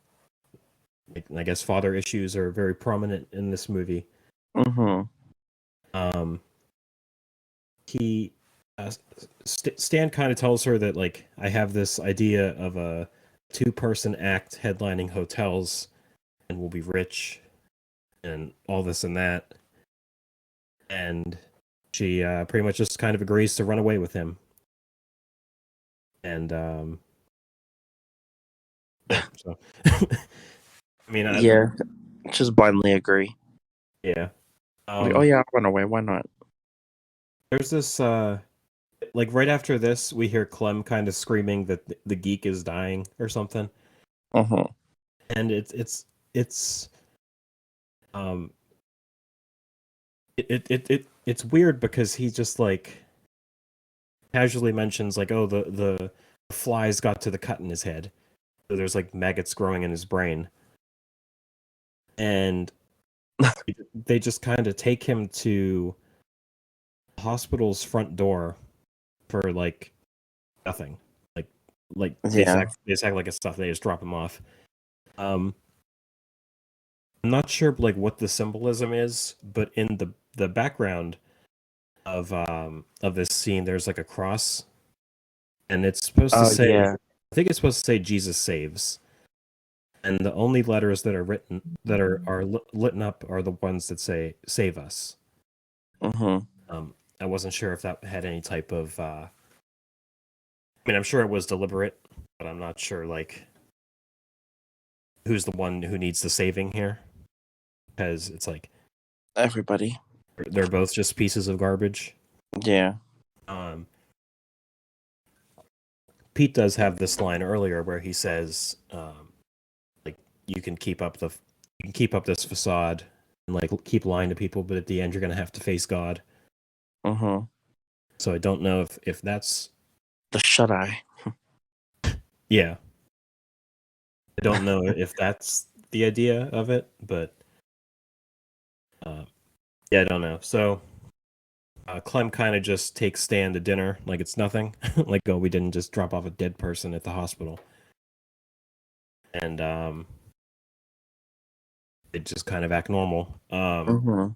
I guess father issues are very prominent in this movie. Mm-hmm. Um, he Stan kind of tells her that like I have this idea of a two-person act headlining hotels, and we'll be rich, and all this and that, and she pretty much just kind of agrees to run away with him, and yeah. So I mean, Yeah. Just blindly agree. yeah. Like, oh yeah, I'll run away. Why not? There's this like right after this, we hear Clem kind of screaming that the geek is dying or something, Mm-hmm. and it's um it's weird because he just like casually mentions like, oh, the flies got to the cut in his head, so there's like maggots growing in his brain, and they just kind of take him to the hospital's front door for like nothing, like Yeah. they just act like it's stuff. They just drop him off. Um, I'm not sure like what the symbolism is, but in the background of this scene, there's like a cross, and it's supposed to Oh say, yeah. I think it's supposed to say Jesus saves, and the only letters that are written that are lit up are the ones that say save us. Mm-hmm. I wasn't sure if that had any type of. I mean, I'm sure it was deliberate, but I'm not sure like who's the one who needs the saving here, because it's like Everybody. they're both just pieces of garbage. Yeah. Um, Pete does have this line earlier where he says, like you can keep up this facade and like keep lying to people, but at the end you're gonna have to face God. Mm-hmm. So I don't know if that's The shut eye. yeah. I don't know if that's the idea of it, but yeah, I don't know. So Clem kind of just takes Stan to dinner like it's nothing. Like, oh, we didn't just drop off a dead person at the hospital. And they just kind of act normal. Mm-hmm.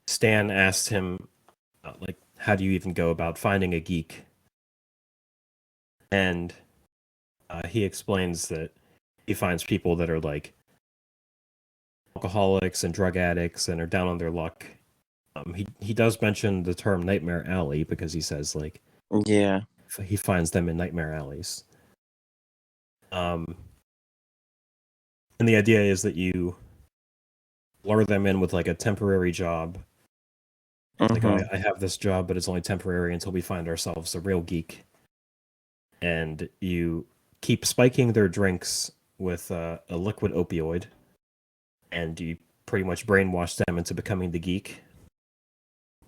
Stan asked him, like, how do you even go about finding a geek? and he explains that he finds people that are like alcoholics and drug addicts and are down on their luck. He does mention the term nightmare alley because he says like Yeah. he finds them in nightmare alleys. And the idea is that you lure them in with like a temporary job. Like, Mm-hmm. I have this job, but it's only temporary until we find ourselves a real geek. And you keep spiking their drinks with a liquid opioid, and you pretty much brainwash them into becoming the geek.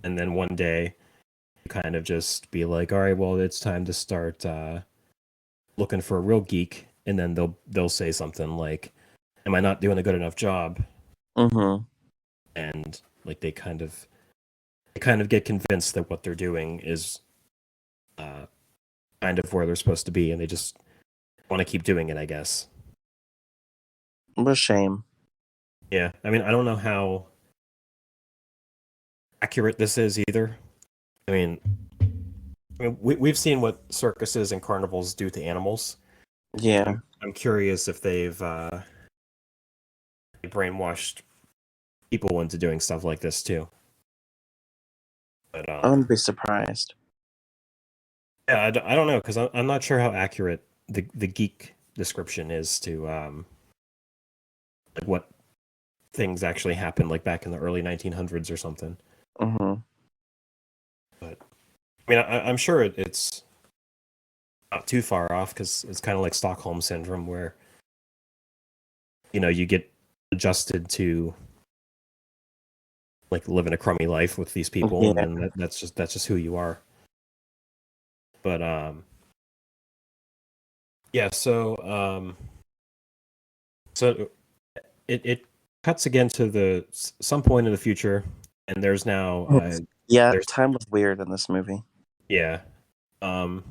And then one day, you kind of just be like, "All right, well, it's time to start looking for a real geek." And then they'll say something like, "Am I not doing a good enough job?" Mm-hmm. And like they kind of get convinced that what they're doing is kind of where they're supposed to be, and they just want to keep doing it, I guess. What a shame. Yeah, I mean, I don't know how accurate this is either. I mean, we've seen what circuses and carnivals do to animals. Yeah. I'm curious if they've brainwashed people into doing stuff like this too. But I wouldn't be surprised. yeah, I don't know because I'm not sure how accurate the geek description is to like what things actually happened like back in the early 1900s or something. Mm-hmm. But I mean, I'm sure it's not too far off because it's kind of like Stockholm syndrome, where you get adjusted to like living a crummy life with these people, and Yeah. then that's just who you are. But yeah. So it cuts again to some point in the future, and there's now Yeah, there's time was weird in this movie. yeah. Um,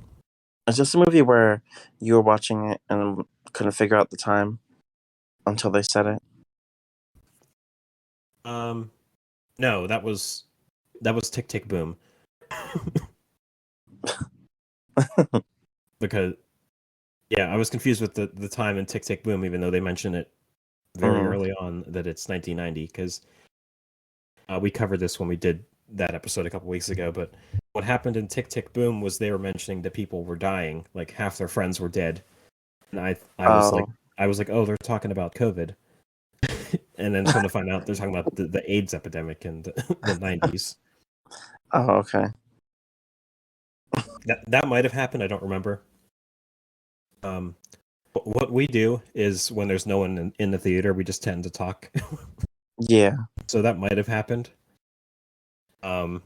It's just a movie where you were watching it and couldn't figure out the time until they said it. no, that was Tick Tick Boom. Because yeah, I was confused with the time in Tick Tick Boom, even though they mention it very Mm. early on that it's 1990. Because we covered this when we did that episode a couple weeks ago. But what happened in Tick Tick Boom was they were mentioning that people were dying, like half their friends were dead, and Oh. I was like, oh, they're talking about COVID, and then come to find out they're talking about the AIDS epidemic in the 90s. Oh, okay. That might have happened. I don't remember. What we do is when there's no one in the theater, we just tend to talk. Yeah. So that might have happened. Um,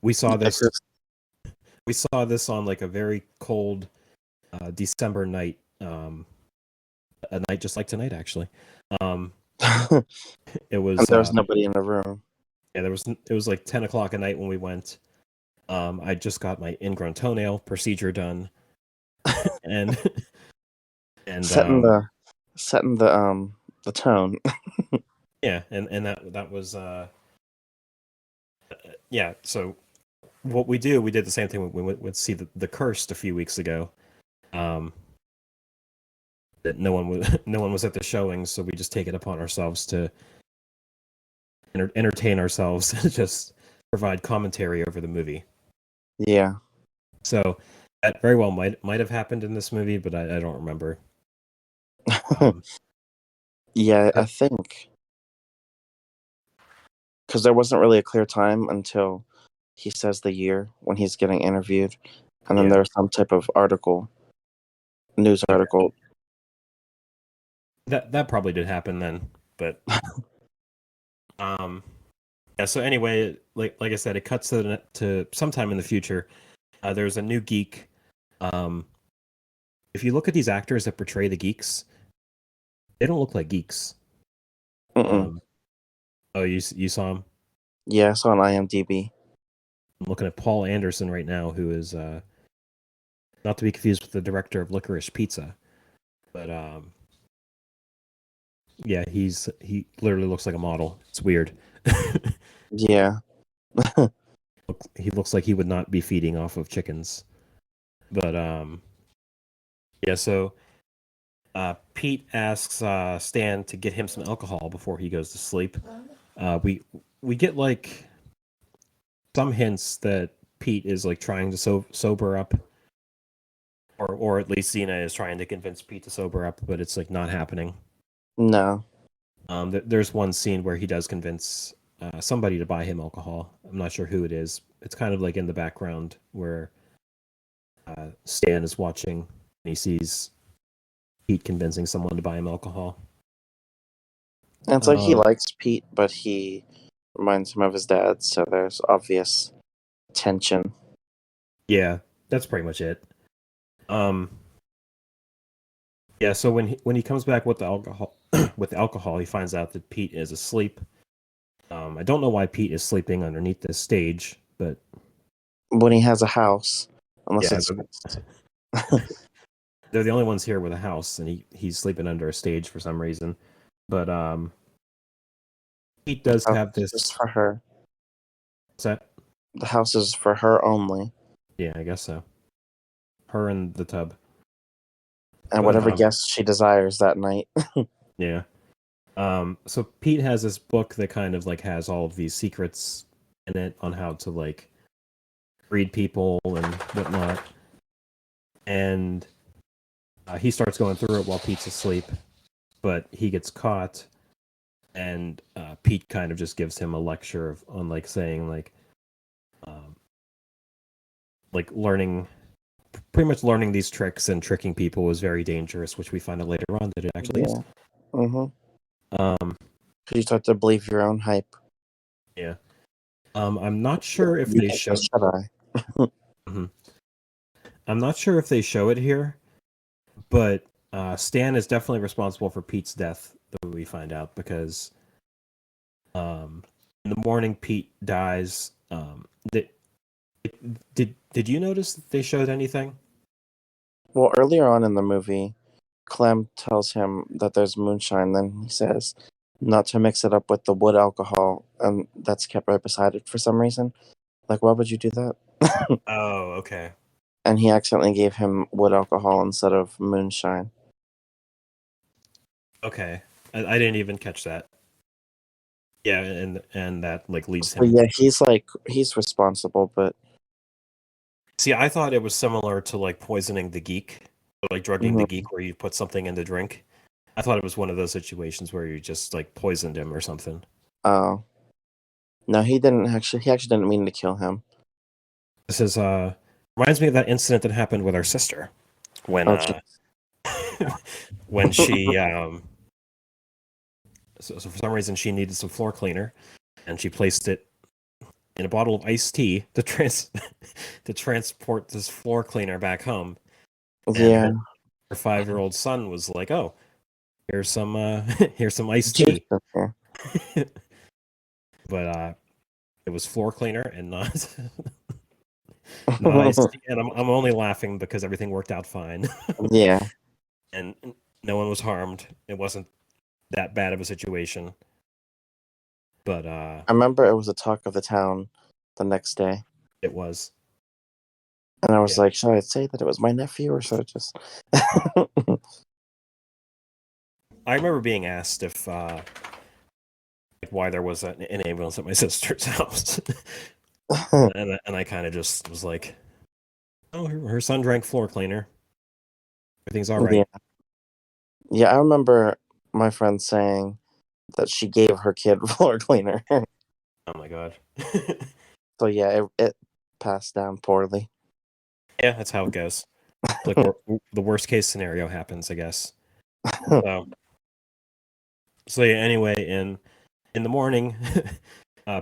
we saw Yeah, this. 'cause- We saw this on like a very cold December night. A night just like tonight, actually. It and was there was nobody in the room. yeah, it was like 10 o'clock at night when we went. I just got my ingrown toenail procedure done, and and setting the tone. yeah, and that was yeah. So what we did the same thing when we went to see the Cursed a few weeks ago. That no one was at the showing, so we just take it upon ourselves to entertain ourselves and just provide commentary over the movie. Yeah. So that very well might have happened in this movie, but I don't remember. Um, Yeah, I think because there wasn't really a clear time until he says the year when he's getting interviewed, and then Yeah. there's some type of news Okay. article. That probably did happen then, but yeah. So anyway, like I said, it cuts to sometime in the future. There's a new geek. If you look at these actors that portray the geeks, they don't look like geeks. Mm-mm. Oh, you saw him? Yeah, I saw on IMDb. I'm looking at Paul Anderson right now, who is not to be confused with the director of Licorice Pizza, but yeah, he literally looks like a model. It's weird. Yeah. He looks like he would not be feeding off of chickens. But yeah. So Pete asks Stan to get him some alcohol before he goes to sleep. We get like some hints that Pete is like trying to sober up, or at least Xena is trying to convince Pete to sober up, but it's like not happening. No. There's one scene where he does convince somebody to buy him alcohol. I'm not sure who it is. It's kind of like in the background where Stan is watching and he sees Pete convincing someone to buy him alcohol. And it's like he likes Pete, but he reminds him of his dad, so there's obvious tension. Yeah, that's pretty much it. Yeah, so when he comes back with the alcohol, he finds out that Pete is asleep. I don't know why Pete is sleeping underneath this stage, but When he has a house, unless yeah, it's they're the only ones here with a house, and he's sleeping under a stage for some reason. But Pete does have this. Just for her. What's that? The house is for her only. Yeah, I guess so. Her and the tub. And whatever guest she desires that night. Yeah. So Pete has this book that kind of like has all of these secrets in it on how to like read people and whatnot. And he starts going through it while Pete's asleep, but he gets caught. And Pete kind of just gives him a lecture on like saying like learning, pretty much learning these tricks and tricking people is very dangerous, which we find out later on that it actually is. Because you start to believe your own hype. Yeah. I'm not sure if they show. Mm-hmm. I'm not sure if they show it here, but Stan is definitely responsible for Pete's death. That we find out because in the morning Pete dies. Did you notice that they showed anything? Well, earlier on in the movie, Clem tells him that there's moonshine. Then he says not to mix it up with the wood alcohol, and that's kept right beside it for some reason. Like, why would you do that? Oh, okay. And he accidentally gave him wood alcohol instead of moonshine. Okay, I didn't even catch that. Yeah, and that like leads him. Yeah, he's responsible, but see, I thought it was similar to like poisoning the geek, or like drugging the geek, where you put something in the drink. I thought it was one of those situations where you just like poisoned him or something. Oh, no, he didn't actually. He actually didn't mean to kill him. This is reminds me of that incident that happened with our sister when when she so for some reason she needed some floor cleaner, and she placed it in a bottle of iced tea to transport this floor cleaner back home. And yeah, her 5-year-old son was like, "Oh, here's some iced tea." But it was floor cleaner and not not iced tea. And I'm only laughing because everything worked out fine. Yeah, and no one was harmed. It wasn't that bad of a situation. But I remember it was a talk of the town the next day. It was. And I was like, should I say that it was my nephew or should I just... I remember being asked if why there was an ambulance at my sister's house. and I kind of just was like, oh, her son drank floor cleaner. Everything's all right. Yeah, I remember my friend saying that she gave her kid floor cleaner. Oh my god. So yeah, it passed down poorly. Yeah, that's how it goes. Like the worst case scenario happens, I guess. So yeah, anyway, in the morning,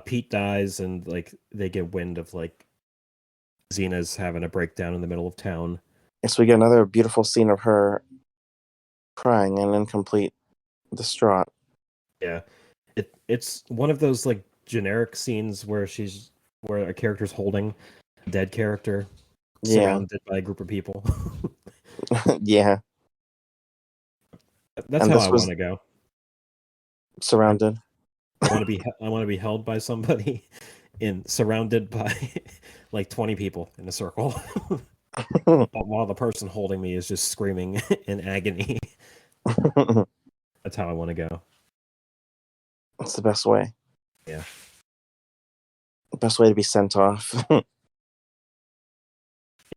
Pete dies, and like they get wind of like Xena's having a breakdown in the middle of town. So we get another beautiful scene of her crying and incomplete, distraught. Yeah, it's one of those like generic scenes where a character's holding a dead character surrounded by a group of people. Yeah, that's how I want to go. Surrounded. I want to be held by somebody, surrounded by like 20 people in a circle. while the person holding me is just screaming in agony. That's how I want to go. It's the best way. Yeah. Best way to be sent off.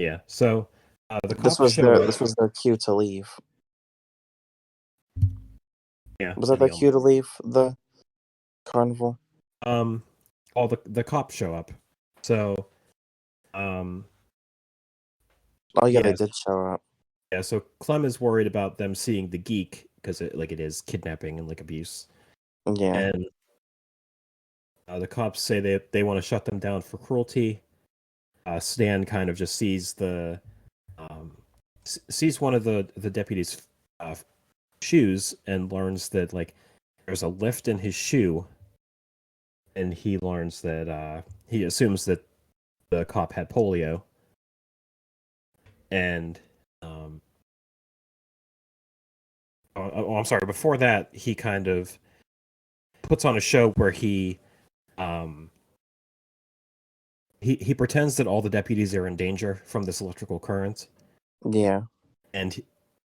Yeah. So the This cops was show their up. this was their cue to leave. Yeah, Was that in the their cue to leave the carnival? all the cops show up. So um Oh yeah, they yes, did show up. yeah. So Clem is worried about them seeing the geek because it is kidnapping and like abuse, Yeah, and the cops say they want to shut them down for cruelty. Stan kind of just sees um, sees one of the deputies' uh, shoes and learns that like there's a lift in his shoe, and he learns that he assumes that the cop had polio, and um, I'm sorry. Before that, he kind of puts on a show where um, he pretends that all the deputies are in danger from this electrical current, yeah. and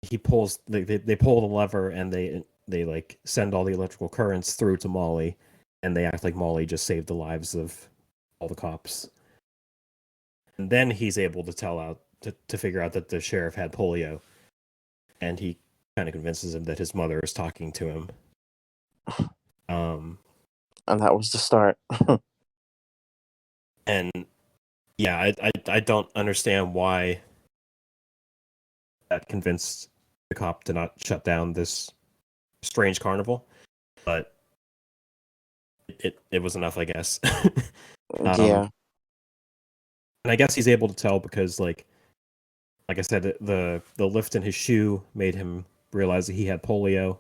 he pulls they pull the lever and they like send all the electrical currents through to Molly, and they act like Molly just saved the lives of all the cops. And then he's able to to figure out that the sheriff had polio, and he kind of convinces him that his mother is talking to him. And that was the start. And yeah, I don't understand why that convinced the cop to not shut down this strange carnival, but it was enough, I guess. um, Yeah. and I guess he's able to tell because like I said, the lift in his shoe made him realize that he had polio,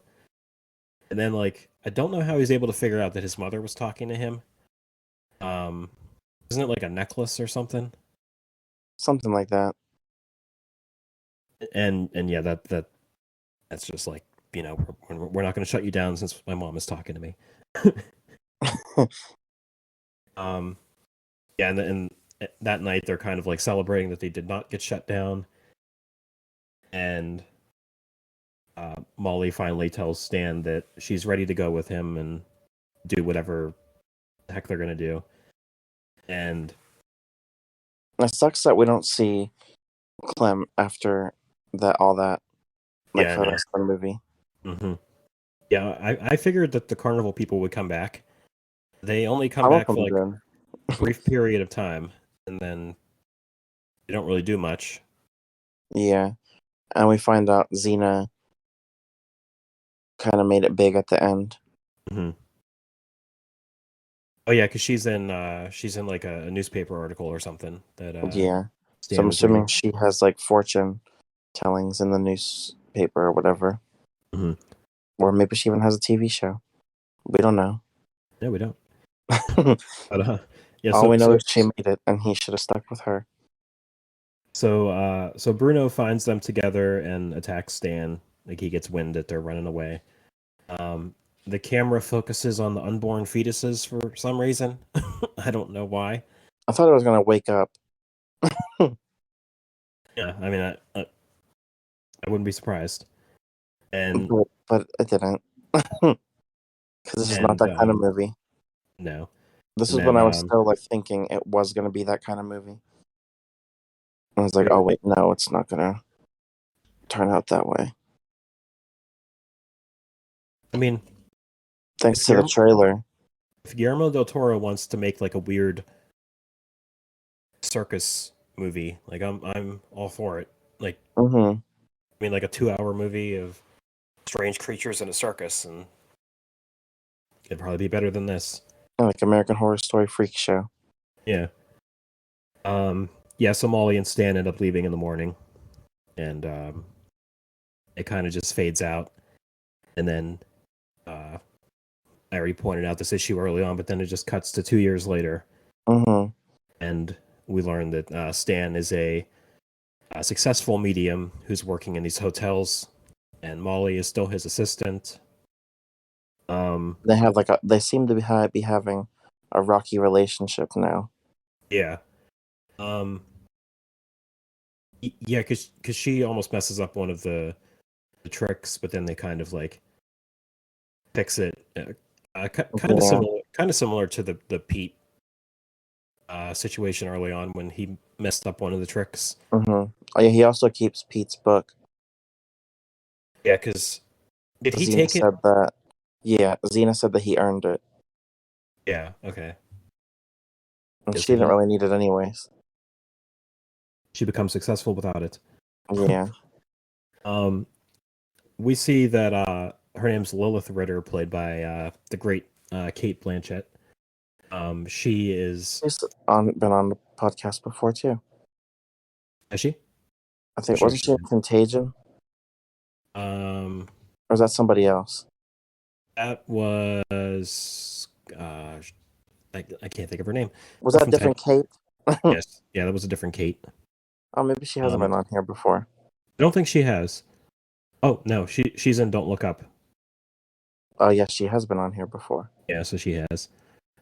and then like I don't know how he's able to figure out that his mother was talking to him. Um, isn't it like a necklace or something? Something like that. And yeah, that's just like, we're not going to shut you down since my mom is talking to me. um, yeah, and that night they're kind of like celebrating that they did not get shut down, and Molly finally tells Stan that she's ready to go with him and do whatever the heck they're gonna do. And It sucks that we don't see Clem after all that, like yeah, for the no. rest of the movie. Mm-hmm. Yeah, I figured that the carnival people would come back. They only come Some of back them for like did. a brief period of time, and then they don't really do much. Yeah, and we find out Xena kind of made it big at the end. Mm-hmm. Oh yeah, because she's in like a newspaper article or something that Yeah, so Stan I'm was reading. assuming she has like fortune tellings in the newspaper or whatever, Mm-hmm. or maybe she even has a TV show. We don't know. No, we don't. But yeah, All so we know so is she made it, and he should have stuck with her. so Bruno finds them together and attacks Stan. Like he gets wind that they're running away. Um, the camera focuses on the unborn fetuses for some reason. I don't know why. I thought I was gonna wake up, Yeah, I mean, I wouldn't be surprised. And but it didn't, because this is not and that kind of movie. no, This and is when then I was still like thinking it was gonna be that kind of movie. I was like, yeah, oh wait, no, it's not gonna turn out that way. I mean, Thanks if to the trailer. Guillermo del Toro wants to make like a weird circus movie, like I'm all for it. Like, Mm-hmm. I mean, like a 2 hour movie of strange creatures in a circus, and it'd probably be better than this. Like American Horror Story Freak Show. Yeah. Yeah. So Molly and Stan end up leaving in the morning, and it kind of just fades out, and then uh, I already pointed out this issue early on, but then it just cuts to 2 years later, Mm-hmm. and we learn that Stan is a successful medium who's working in these hotels, and Molly is still his assistant. They have they seem to be having a rocky relationship now. Yeah. Um, Yeah, because she almost messes up one of the tricks, but then they kind of like fix it. Yeah. Kind of similar to the Pete situation early on when he messed up one of the tricks. Oh yeah, he also keeps Pete's book. Yeah, because did he Xena take it? said that. Yeah, Xena said that he earned it, Yeah, okay. and Yeah, she so didn't really need it anyways. she becomes successful without it. Yeah. Um, we see that her name's Lilith Ritter, played by the great Kate Blanchett. She is. She's been on the podcast before too. Is she? I I'm think sure wasn't she she in did. Contagion, Um, or was that somebody else? that was. I can't think of her name. Was Girl that a from different Kate? Yes, yeah, that was a different Kate. Oh, maybe she hasn't Um, been on here before. I don't think she has. Oh no, she's in Don't Look Up. Oh yes, she has been on here before. Yeah, so she has.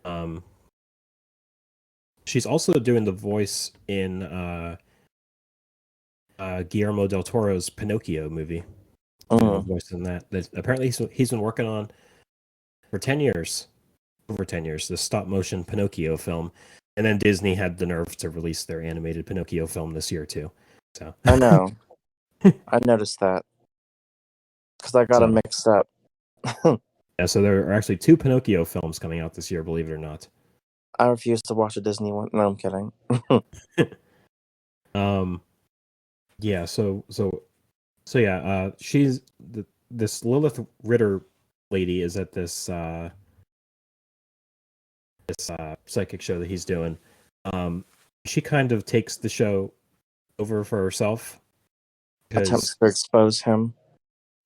Um, she's also doing the voice in Guillermo del Toro's Pinocchio movie. Doing the Mm. voice in that. That apparently he's been working on for 10 years, over 10 years, the stop motion Pinocchio film, and then Disney had the nerve to release their animated Pinocchio film this year too. So I know. I noticed that because I got them so mixed up. yeah, so there are actually two Pinocchio films coming out this year, believe it or not. I refuse to watch a Disney one. No, I'm kidding. um, yeah, so yeah, she's this Lilith Ritter lady is at this psychic show that he's doing. Um, she kind of takes the show over for herself Attempts because to expose him.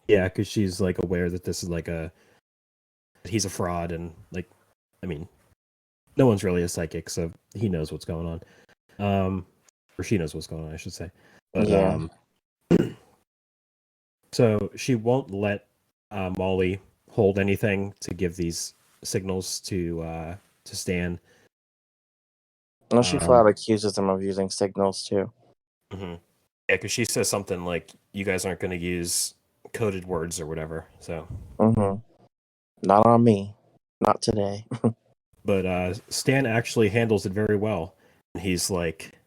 yeah, because she's like aware that this is like he's a fraud and like, I mean, no one's really a psychic, so he knows what's going on. Or she knows what's going on, I should say. But Yeah. so she won't let Molly hold anything to give these signals to Stan. No, she flat Um, out accuses him of using signals too. mhm. Yeah, because she says something like, "You guys aren't going to use coded words or whatever." So, Not on me. Not today. but Stan actually handles it very well. And he's like,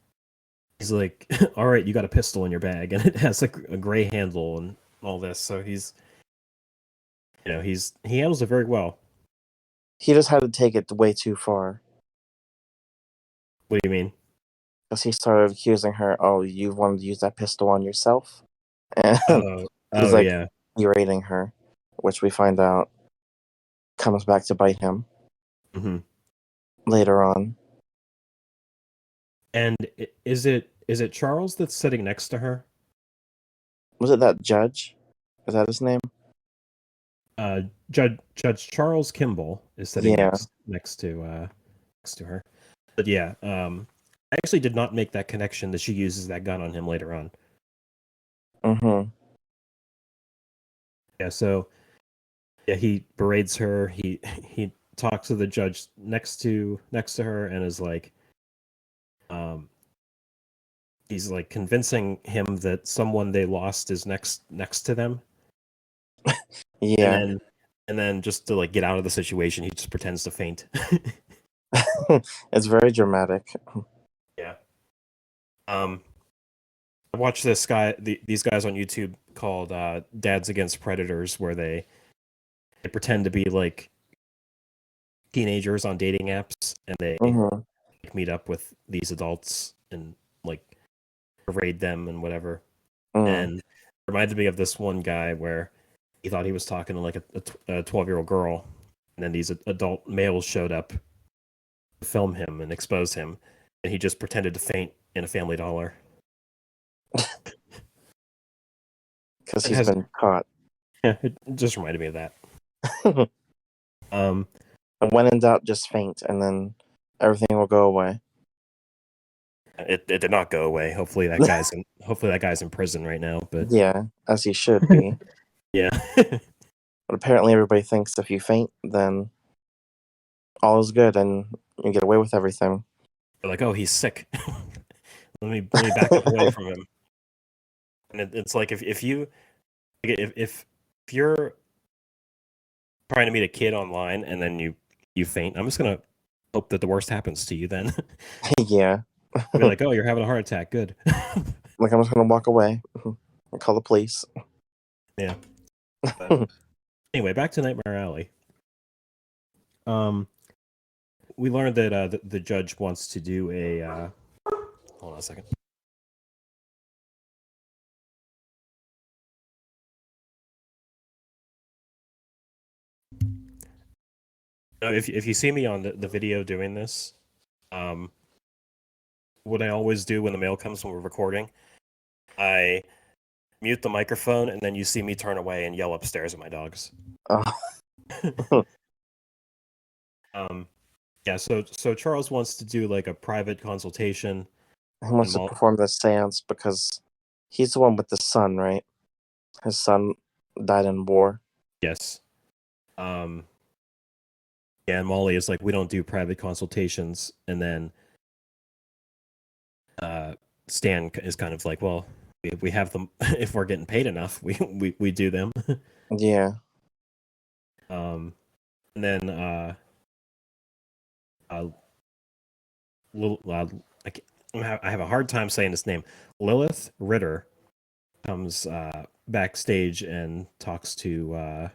"All right, you got a pistol in your bag, and it has a gray handle and all this." So he handles it very well. He just had to take it way too far What do you mean? because he started accusing her. Oh, you wanted to use that pistol on yourself, and he's Oh like yeah. berating her, which we find out comes back to bite him hmm later on. And is it Charles that's sitting next to her? Was it that judge? Is that his name? Judge Charles Kimball is sitting Yeah. next to her. But yeah, I actually did not make that connection that she uses that gun on him later on. Mm-hmm. Yeah, so yeah, he berates her. He talks to the judge next to her and is like, he's like convincing him that someone they lost is next to them, and Yeah. then just to like get out of the situation, he just pretends to faint. It's very dramatic. Yeah. I watched these guys on YouTube called Dads Against Predators, where they pretend to be like teenagers on dating apps, and they Mm-hmm. meet up with these adults and like berate them and whatever. Mm. And it reminded me of this one guy where he thought he was talking to like a 12-year-old girl, and then these adult males showed up to film him and expose him, and he just pretended to faint in a Family Dollar. Because It he's has, been caught. yeah, it just reminded me of that. Um, When in doubt, just faint, and then everything will go away. it did not go away. Hopefully that guy's in prison right now. But Yeah, as he should be. yeah, But apparently, everybody thinks if you faint, then all is good and you get away with everything. they're like, oh, he's sick. Let me back up away from him. And it's like if you're trying to meet a kid online and then you faint, I'm just gonna hope that the worst happens to you. Then Yeah. be like, oh, you're having a heart attack. Good. Like, I'm just gonna walk away and call the police. Yeah. But anyway, back to Nightmare Alley. We learned that the judge wants to do a. Hold on a second. If you see me on the video doing this, what I always do when the mail comes when we're recording, I mute the microphone and then you see me turn away and yell upstairs at my dogs. um, yeah. So Charles wants to do like a private consultation. He wants to perform the seance because he's the one with the son, right? His son died in war. Yes. Yeah, and Molly is like, we don't do private consultations, and then Stan is kind of like, well, we have them if we're getting paid enough, we do them. Yeah. And then I have a hard time saying this name. Lilith Ritter comes backstage and talks to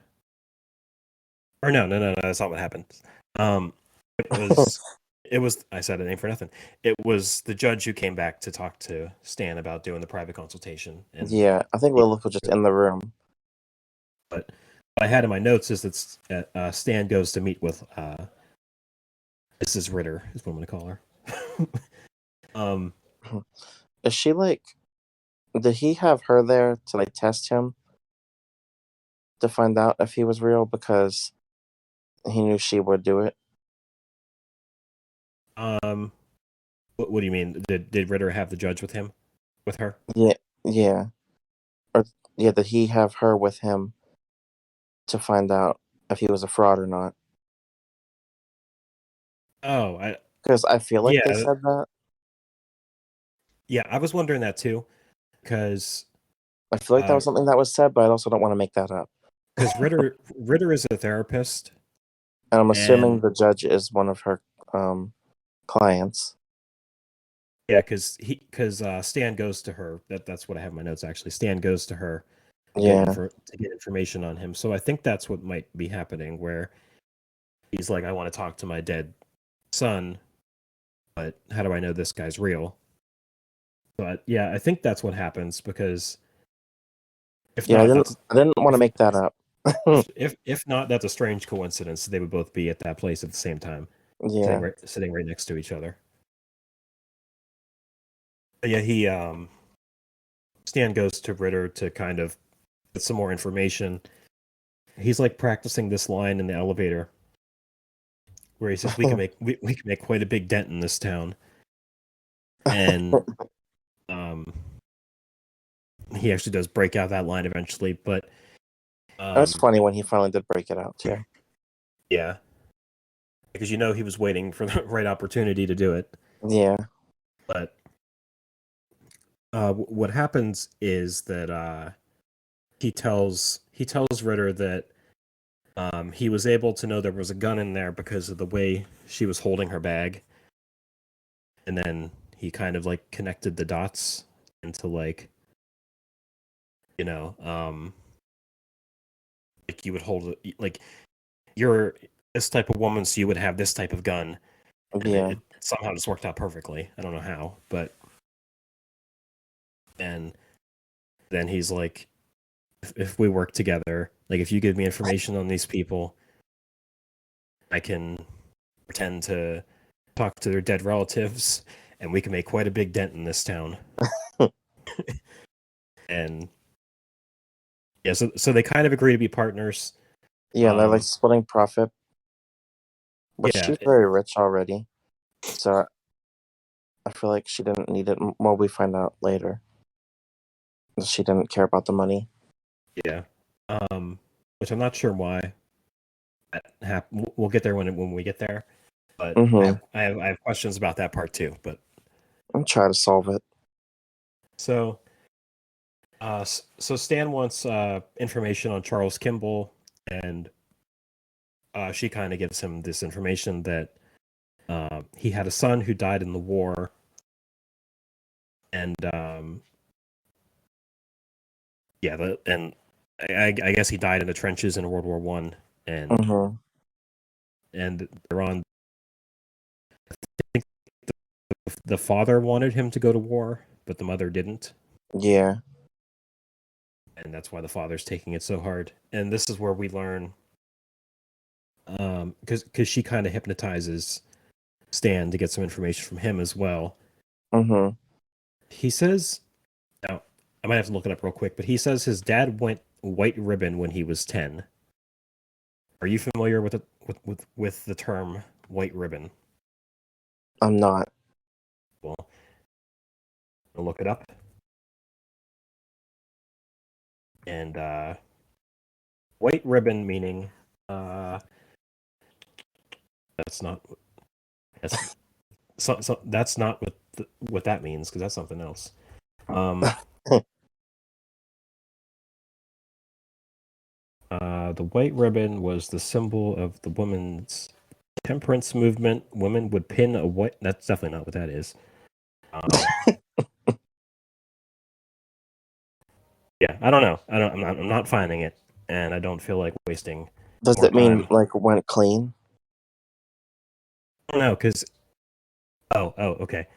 or no, that's not what happened. It was I said a name for nothing. It was the judge who came back to talk to Stan about doing the private consultation. And yeah, I think Lilith was just in the room. But what I had in my notes is that Stan goes to meet with Mrs. Ritter, is what I'm going to call her. Is she like? Did he have her there to like test him to find out if he was real because he knew she would do it? What do you mean? Did Ritter have the judge with him, with her? Yeah, or yeah, did he have her with him to find out if he was a fraud or not? Oh, because I feel like they said that. Yeah, I was wondering that too, because I feel like that was something that was said, but I also don't want to make that up. Because Ritter is a therapist, and I'm assuming the judge is one of her clients. Yeah, because Stan goes to her. That's what I have in my notes actually. Stan goes to her to get information on him. So I think that's what might be happening, where he's like, I want to talk to my dead son, but how do I know this guy's real? But yeah, I think that's what happens, because I didn't want to make that up. if not, that's a strange coincidence. They would both be at that place at the same time. Yeah, sitting right next to each other. But yeah, Stan goes to Ritter to kind of get some more information. He's like practicing this line in the elevator where he says, we can make quite a big dent in this town. And he actually does break out that line eventually, but that's funny when he finally did break it out too. Yeah, because he was waiting for the right opportunity to do it. Yeah, but what happens is that he tells Ritter that he was able to know there was a gun in there because of the way she was holding her bag, and then he kind of like connected the dots into like like you would hold it, like you're this type of woman, so you would have this type of gun. And it somehow just worked out perfectly. I don't know how, but and then he's like, if we work together, like if you give me information on these people, I can pretend to talk to their dead relatives, and we can make quite a big dent in this town. And yeah, so they kind of agree to be partners. Yeah, they're like splitting profit. But she's very rich already, so I feel like she didn't need it. Well, we find out later she didn't care about the money. Yeah, which I'm not sure why. We'll get there when we get there. But I have questions about that part too. But I'm trying to solve it. So So Stan wants information on Charles Kimball, and she kind of gives him this information that he had a son who died in the war, and and I guess he died in the trenches in World War One, and Mm-hmm. and they're on. I think the father wanted him to go to war, but the mother didn't, Yeah. and that's why the father's taking it so hard. And this is where we learn, because she kind of hypnotizes Stan to get some information from him as well. Mm-hmm. He says, now I might have to look it up real quick, but he says his dad went white ribbon when he was 10. Are you familiar with with the term white ribbon? I'm not. Well, I'll look it up. And white ribbon meaning that's not that's that's not what that means, because that's something else. The white ribbon was the symbol of the women's temperance movement. Women would pin a white. That's definitely not what that is. Yeah, I don't know. I'm not finding it, and I don't feel like wasting Does more it mean time. like went clean? I don't know, because okay.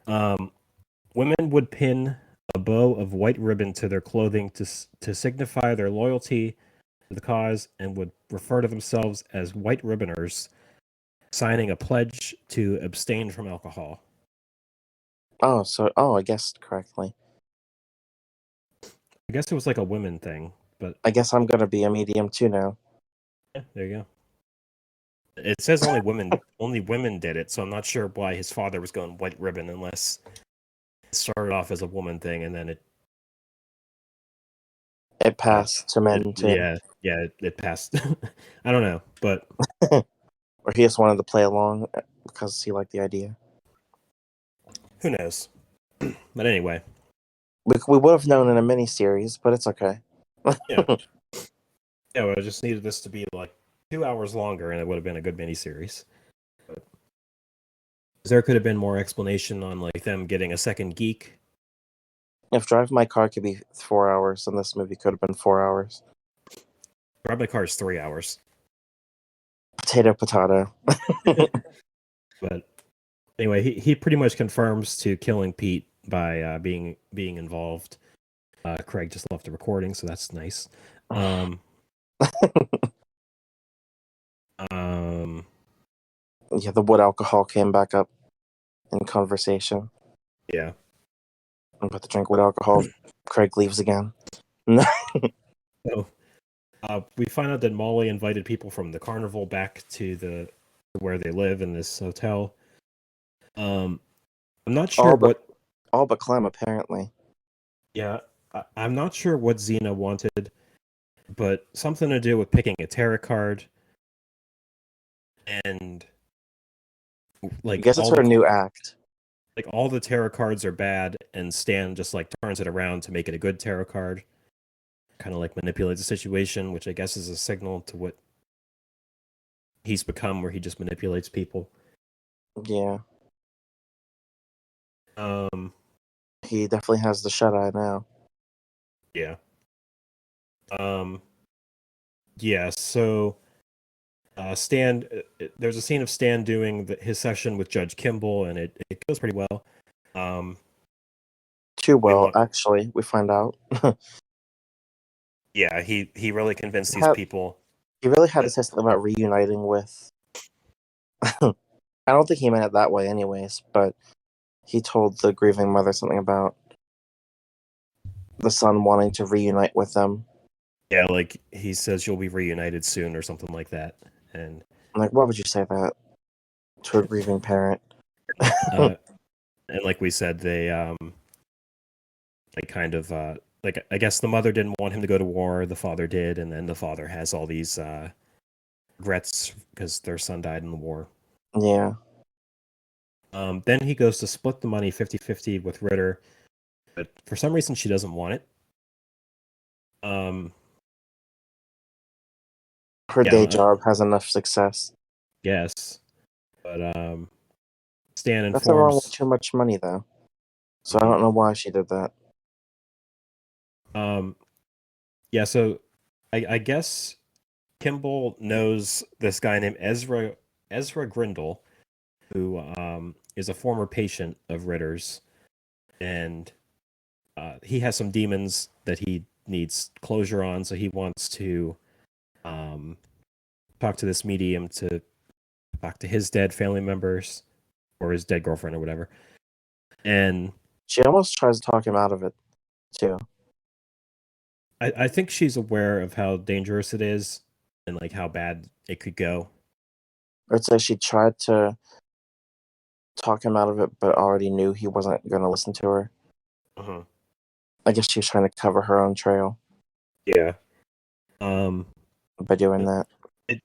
Women would pin a bow of white ribbon to their clothing to signify their loyalty to the cause, and would refer to themselves as white ribboners, signing a pledge to abstain from alcohol. Oh, I guessed correctly. I guess it was like a women thing, but I guess I'm gonna be a medium too now. yeah, there you go. It says only women did it, so I'm not sure why his father was going white ribbon, unless it started off as a woman thing and then It passed to men too. it passed. I don't know, but Or he just wanted to play along because he liked the idea. who knows? But anyway, We would have known in a mini-series, but it's okay. yeah, well, I just needed this to be like 2 hours longer, and it would have been a good miniseries. But there could have been more explanation on like them getting a second geek. If Drive My Car could be 4 hours, then this movie could have been 4 hours. Drive My Car is 3 hours. Potato. But anyway, he pretty much confirms to killing Pete by being involved. Craig just left the recording, so that's nice. Yeah, the wood alcohol came back up in conversation. Yeah. I'm about to drink wood alcohol. Craig leaves again. So, we find out that Molly invited people from the carnival back to where they live in this hotel. I'm not sure all but Clem, apparently. Yeah, I'm not sure what Xena wanted, but something to do with picking a tarot card, and like I guess it's her new act. Like all the tarot cards are bad, and Stan just like turns it around to make it a good tarot card. Kind of like manipulates the situation, which I guess is a signal to what he's become, where he just manipulates people. Yeah. Um, he definitely has the shut eye now. Yeah. Yeah. So, Stan, there's a scene of Stan doing his session with Judge Kimball, and it goes pretty well. Too well, actually. We find out. Yeah, he really convinced these people. He really had to say something about reuniting with. I don't think he meant it that way, anyways. But he told the grieving mother something about the son wanting to reunite with them. Yeah, like he says you'll be reunited soon or something like that. And I'm like, why would you say that to a grieving parent? And like we said, they kind of like, I guess the mother didn't want him to go to war, the father did, and then the father has all these regrets because their son died in the war. Yeah. Then he goes to split the money 50-50 with Ritter, but for some reason she doesn't want it. Um, Her yeah, day job has enough success. yes, but Stan Nothing wrong with informs. too much money, though. So I Mhm. don't know why she did that. Um, yeah, so I guess Kimball knows this guy named Ezra Grindle, who is a former patient of Ritter's, and he has some demons that he needs closure on, so he wants to um, talk to this medium to talk to his dead family members or his dead girlfriend or whatever. And She almost tries to talk him out of it, too. I think she's aware of how dangerous it is and like how bad it could go. Or it's like she tried to talk him out of it, but already knew he wasn't going to listen to her. Uh-huh. I guess she was trying to cover her own trail Yeah. Um, by doing that.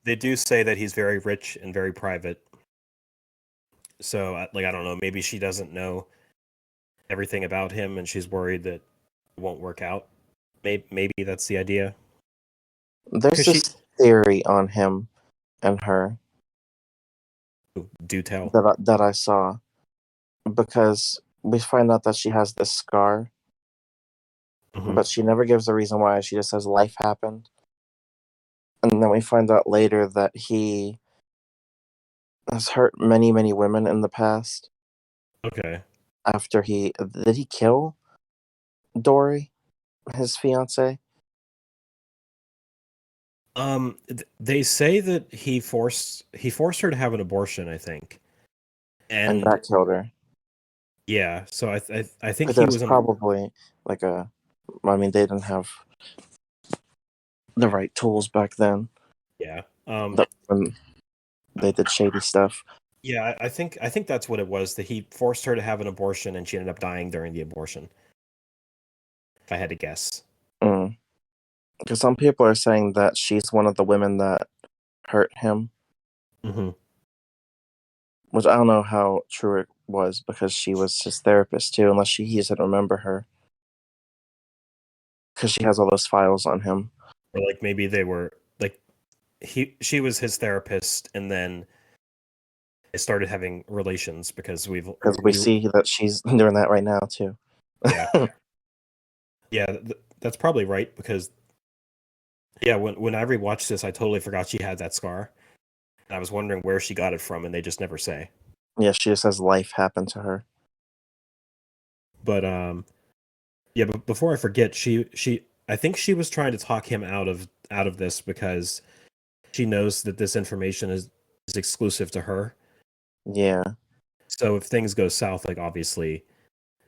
they do say that he's very rich and very private. So, like, I don't know. Maybe she doesn't know everything about him, and she's worried that it won't work out. Maybe that's the idea. There's Because she this theory on him and her do tell. that I saw, because we find out that she has this scar, Hmm. but she never gives a reason why. She just says life happened. And then we find out later that he has hurt many, many women in the past. Okay. After did he kill Dory, his fiance? They say that he forced her to have an abortion, I think, And and that killed her. yeah. So I think But he there's was under. probably like I mean, they didn't have the right tools back then. Yeah. That when they did shady stuff. Yeah. I think that's what it was. That he forced her to have an abortion, and she ended up dying during the abortion. If I had to guess. Mm. Because some people are saying that she's one of the women that hurt him, Hmm. which I don't know how true it was because she was his therapist too, unless he doesn't remember her because she has all those files on him. Or like maybe they were like she was his therapist, and then they started having relations because Because we see that she's doing that right now too. yeah. Yeah, that's probably right because yeah, when I rewatched this, I totally forgot she had that scar. And I was wondering where she got it from, and they just never say. Yeah, she just says life happened to her. But yeah, but before I forget, she I think she was trying to talk him out of this because she knows that this information is exclusive to her. Yeah, So if things go south, like obviously,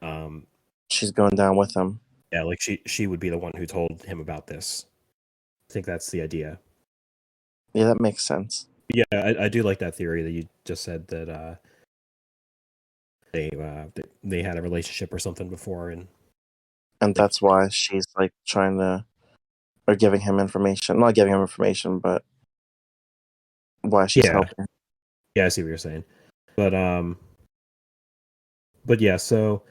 um, she's going down with him. yeah, like she would be the one who told him about this. I think that's the idea. Yeah, that makes sense. Yeah, I do like that theory that you just said that they had a relationship or something before, and And like that's why she's like trying to, or giving him information. Not giving him information, but why she's yeah, helping. yeah, I see what you're saying, but yeah, so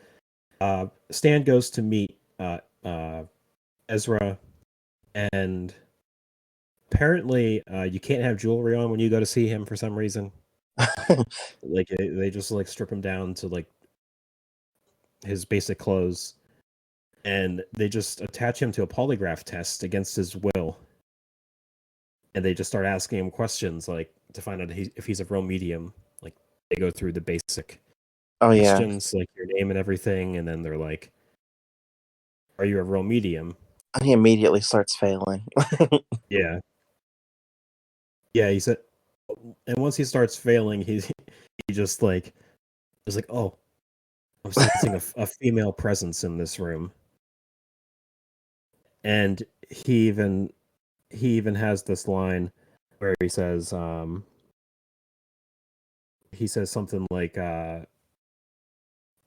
Stan goes to meet Ezra, and apparently you can't have jewelry on when you go to see him for some reason. Like they just like strip him down to like his basic clothes, and they just attach him to a polygraph test against his will, and they just start asking him questions like to find out if he's a real medium. Like they go through the basic Oh yeah, questions, like your name and everything, and then they're like, "Are you a real medium?" and he immediately starts failing. Yeah, yeah. He said, and once he starts failing, he just like is like, "Oh, I'm sensing a female presence in this room," and he even has this line where he says something like I'm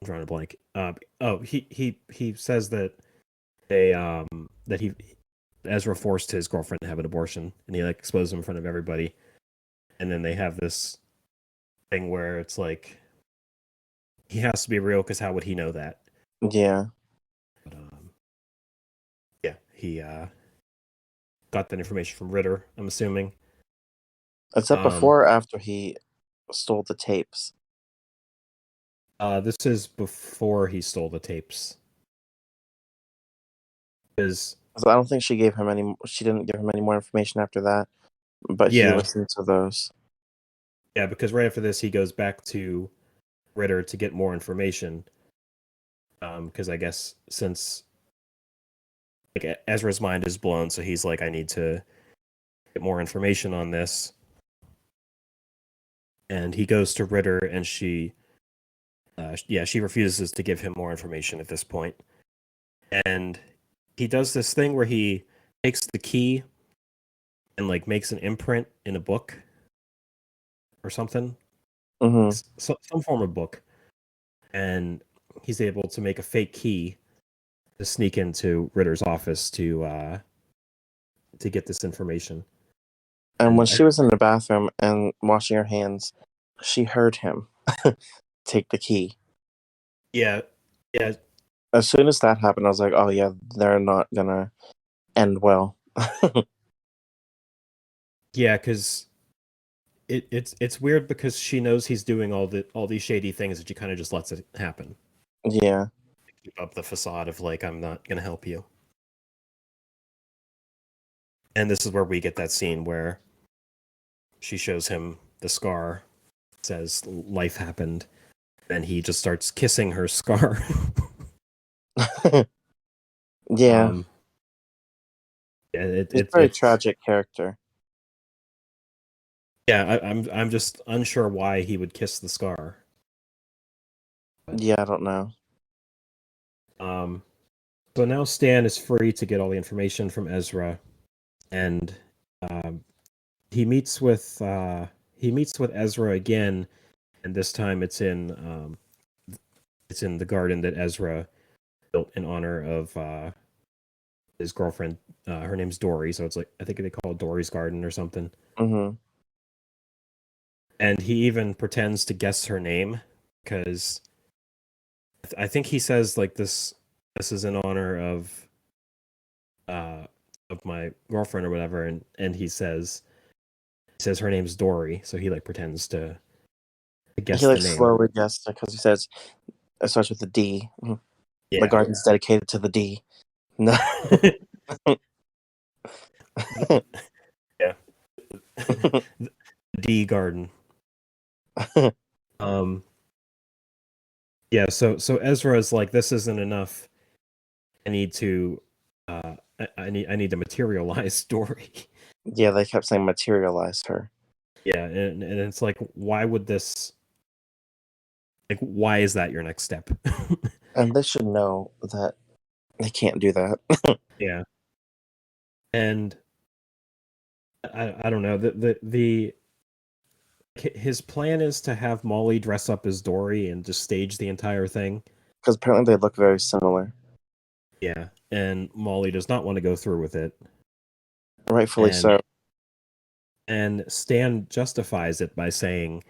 drawing a blank. Oh, he says that that he Ezra forced his girlfriend to have an abortion, and he like exposed him in front of everybody, and then they have this thing where it's like he has to be real because how would he know that? Yeah, But, yeah, he got that information from Ritter, I'm assuming. Is that before or after he stole the tapes? This is before he stole the tapes. Because 'Cause I don't think she gave him any. She didn't give him any more information after that. But he yeah, listened to those. yeah, because right after this he goes back to Ritter to get more information. Because I guess since like Ezra's mind is blown, so he's like, I need to get more information on this. And he goes to Ritter, and she refuses to give him more information at this point. And he does this thing where he takes the key and like makes an imprint in a book or something, Mm-hmm. some form of book, and he's able to make a fake key to sneak into Ritter's office to get this information. And when she was in the bathroom and washing her hands, she heard him take the key. Yeah. As soon as that happened, I was like, "Oh yeah, they're not gonna end well." Yeah, because it's weird because she knows he's doing all these shady things, and she kind of just lets it happen. Yeah. Keep up the facade of like, I'm not gonna help you. And this is where we get that scene where she shows him the scar, says life happened, and he just starts kissing her scar. Yeah. Yeah, He's a very tragic character. Yeah, I'm just unsure why he would kiss the scar. Yeah, I don't know. So now Stan is free to get all the information from Ezra, and he meets with Ezra again, and this time it's in the garden that Ezra built in honor of his girlfriend. Her name's Dory, so it's like I think they call it Dory's Garden or something. Mm-hmm. And he even pretends to guess her name because I think he says like this is in honor of my girlfriend or whatever, and he says her name's Dory, so he like pretends to guess He the like name. slowly guessed it because he says it starts with a D. Yeah. The garden's dedicated to the D. No. Yeah. D garden. Yeah, so Ezra is like, this isn't enough. I need to I need to materialize Dory. Yeah, they kept saying materialize her. Yeah, and it's like, why would this, like, why is that your next step? And they should know that they can't do that. Yeah. And I don't know, the his plan is to have Molly dress up as Dory and just stage the entire thing. Because apparently they look very similar. Yeah, and Molly does not want to go through with it. Rightfully so. And Stan justifies it by saying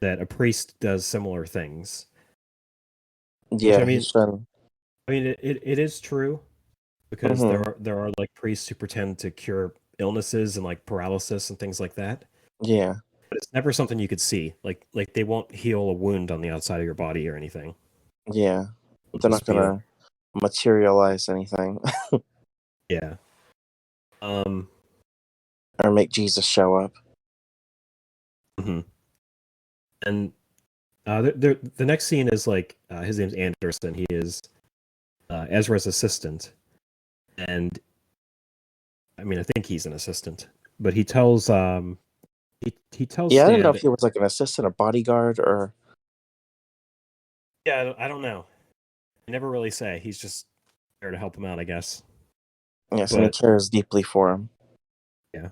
that a priest does similar things. Yeah, Which, I mean, it is true because there are like priests who pretend to cure illnesses and like paralysis and things like that. Yeah. But it's never something you could see. Like they won't heal a wound on the outside of your body or anything. Yeah. They're not gonna materialize anything. Yeah. Or make Jesus show up. Mm-hmm. And the next scene is like his name's Anderson. He is Ezra's assistant, and I mean I think he's an assistant, but he tells he tells Yeah, Stan I didn't know if he was like an assistant, a bodyguard, or yeah, I don't know. They never really say. He's just there to help him out, I guess. yes, and he cares deeply for him. Yeah.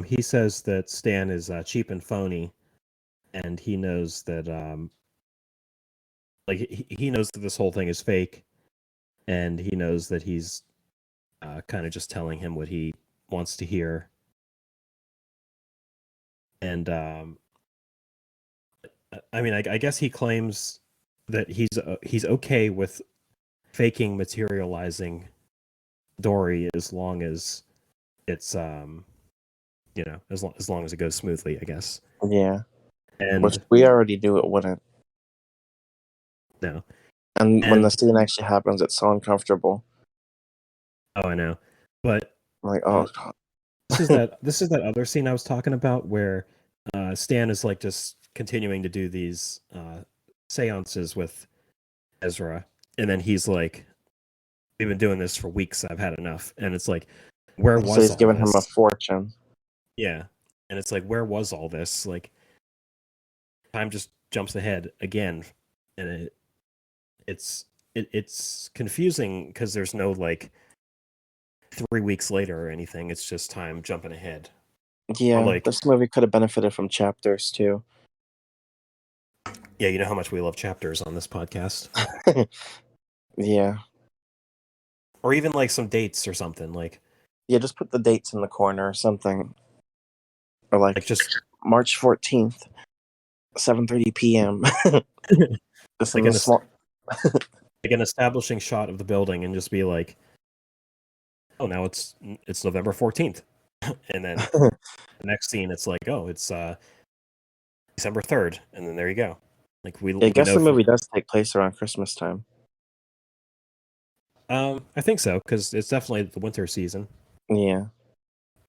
He says that Stan is cheap and phony, and he knows that like he knows that this whole thing is fake, and he knows that he's kind of just telling him what he wants to hear. And I mean, I guess he claims that he's okay with faking materializing Dory as long as it's as long as it goes smoothly, I guess. Yeah. Which And we already knew it wouldn't. no. And when the And scene actually happens, it's so uncomfortable. oh, I know. But I'm like, uh, oh god. this is that other scene I was talking about where Stan is like just continuing to do these seances with Ezra, and then he's like, "We've been doing this for weeks. I've had enough." And it's like, where So was he's all giving him a this? fortune. Yeah, and it's like, where was all this? Like, time just jumps ahead again, and it's confusing because there's no like 3 weeks later or anything. It's just time jumping ahead. Or Yeah, like, this movie could have benefited from chapters too. yeah, you know how much we love chapters on this podcast. Yeah. Or even like some dates or something Yeah, just put the dates in the corner or something. Or like like just March 14th, 7:30 p.m. Just like in the small. an establishing shot of the building and just be like, oh, now it's November 14th. And then the next scene it's like, oh, it's December 3rd, and then there you go. Like we Yeah, I we guess know the from movie does take place around Christmas time. I think so because it's definitely the winter season. Yeah.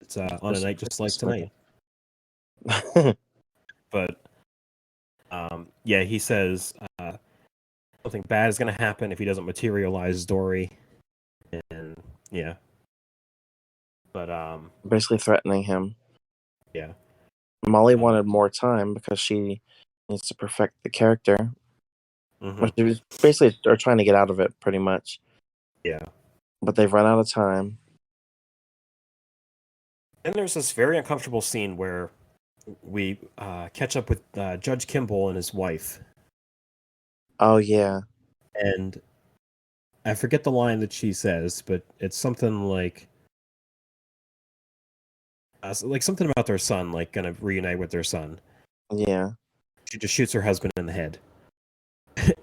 It's on a night just like tonight. But yeah, he says something bad is going to happen if he doesn't materialize Dory, and yeah, but Basically threatening him. yeah, Molly wanted more time because she needs to perfect the character. mm-hmm. She was basically are trying to get out of it pretty much. Yeah. But they've run out of time. And there's this very uncomfortable scene where we catch up with Judge Kimball and his wife, Oh yeah. and I forget the line that she says, but it's something like something about their son, like gonna reunite with their son. Yeah. She just shoots her husband in the head,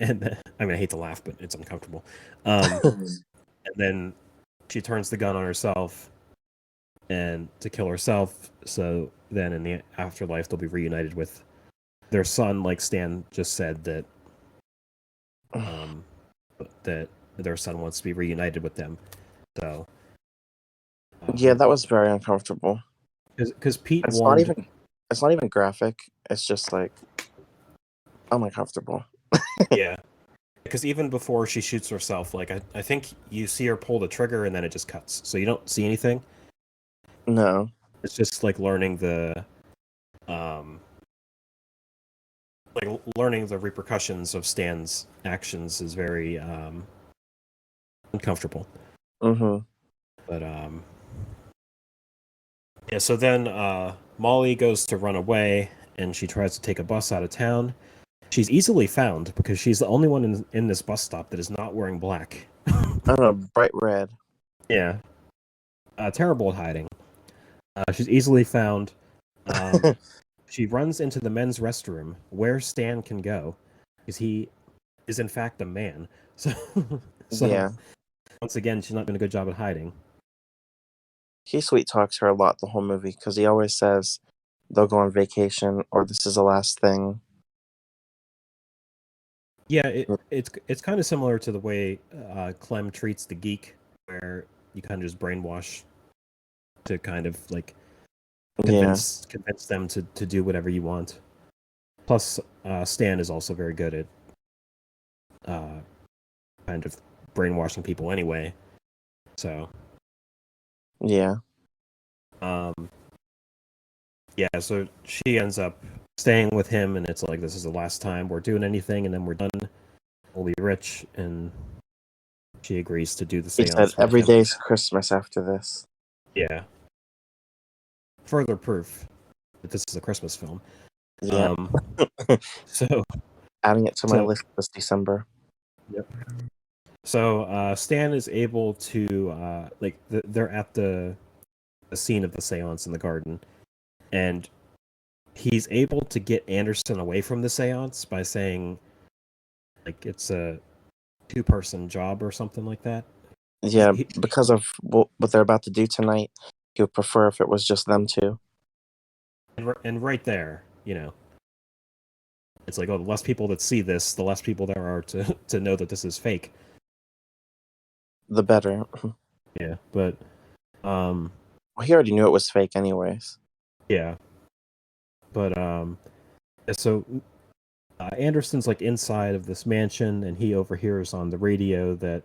and I mean I hate to laugh, but it's uncomfortable. And then she turns the gun on herself and to kill herself. So then in the afterlife, they'll be reunited with their son. Like Stan just said that their son wants to be reunited with them. So Yeah, that was very uncomfortable. because Pete It's not warned, even it's not even graphic. It's just like I'm uncomfortable. yeah, because even before she shoots herself, like I think you see her pull the trigger and then it just cuts, so you don't see anything. No. It's just like um, learning the repercussions of Stan's actions is very uncomfortable. Mm-hmm. But yeah. So then Molly goes to run away, and she tries to take a bus out of town. She's easily found because she's the only one in this bus stop that is not wearing black. I don't know, bright red. Yeah, terrible at hiding. She's easily found. She runs into the men's restroom where Stan can go because he is in fact a man. So, so Yeah. once again, she's not doing a good job at hiding. He sweet talks her a lot the whole movie because he always says they'll go on vacation or this is the last thing. Yeah, it's kind of similar to the way Clem treats the geek, where you kind of just brainwash to kind of like Yeah. convince them to do whatever you want. Plus, Stan is also very good at kind of brainwashing people anyway. So, Yeah. um, yeah, so she ends up staying with him, and it's like this is the last time we're doing anything, and then we're done. We'll be rich, and she agrees to do the He said seance with every him. day's Christmas after this. Yeah. Further proof that this is a Christmas film. Yeah. So Adding it to my list this December. Yep. So Stan is able to they're at the scene of the seance in the garden, and he's able to get Anderson away from the seance by saying like it's a two-person job or something like that. Yeah, he, because of what they're about to do tonight, he would prefer if it was just them two. and right there, it's like, oh, the less people that see this, the less people there are to know that this is fake. The better. Yeah, but Well, he already knew it was fake, anyways. yeah, but so Anderson's like inside of this mansion, and he overhears on the radio that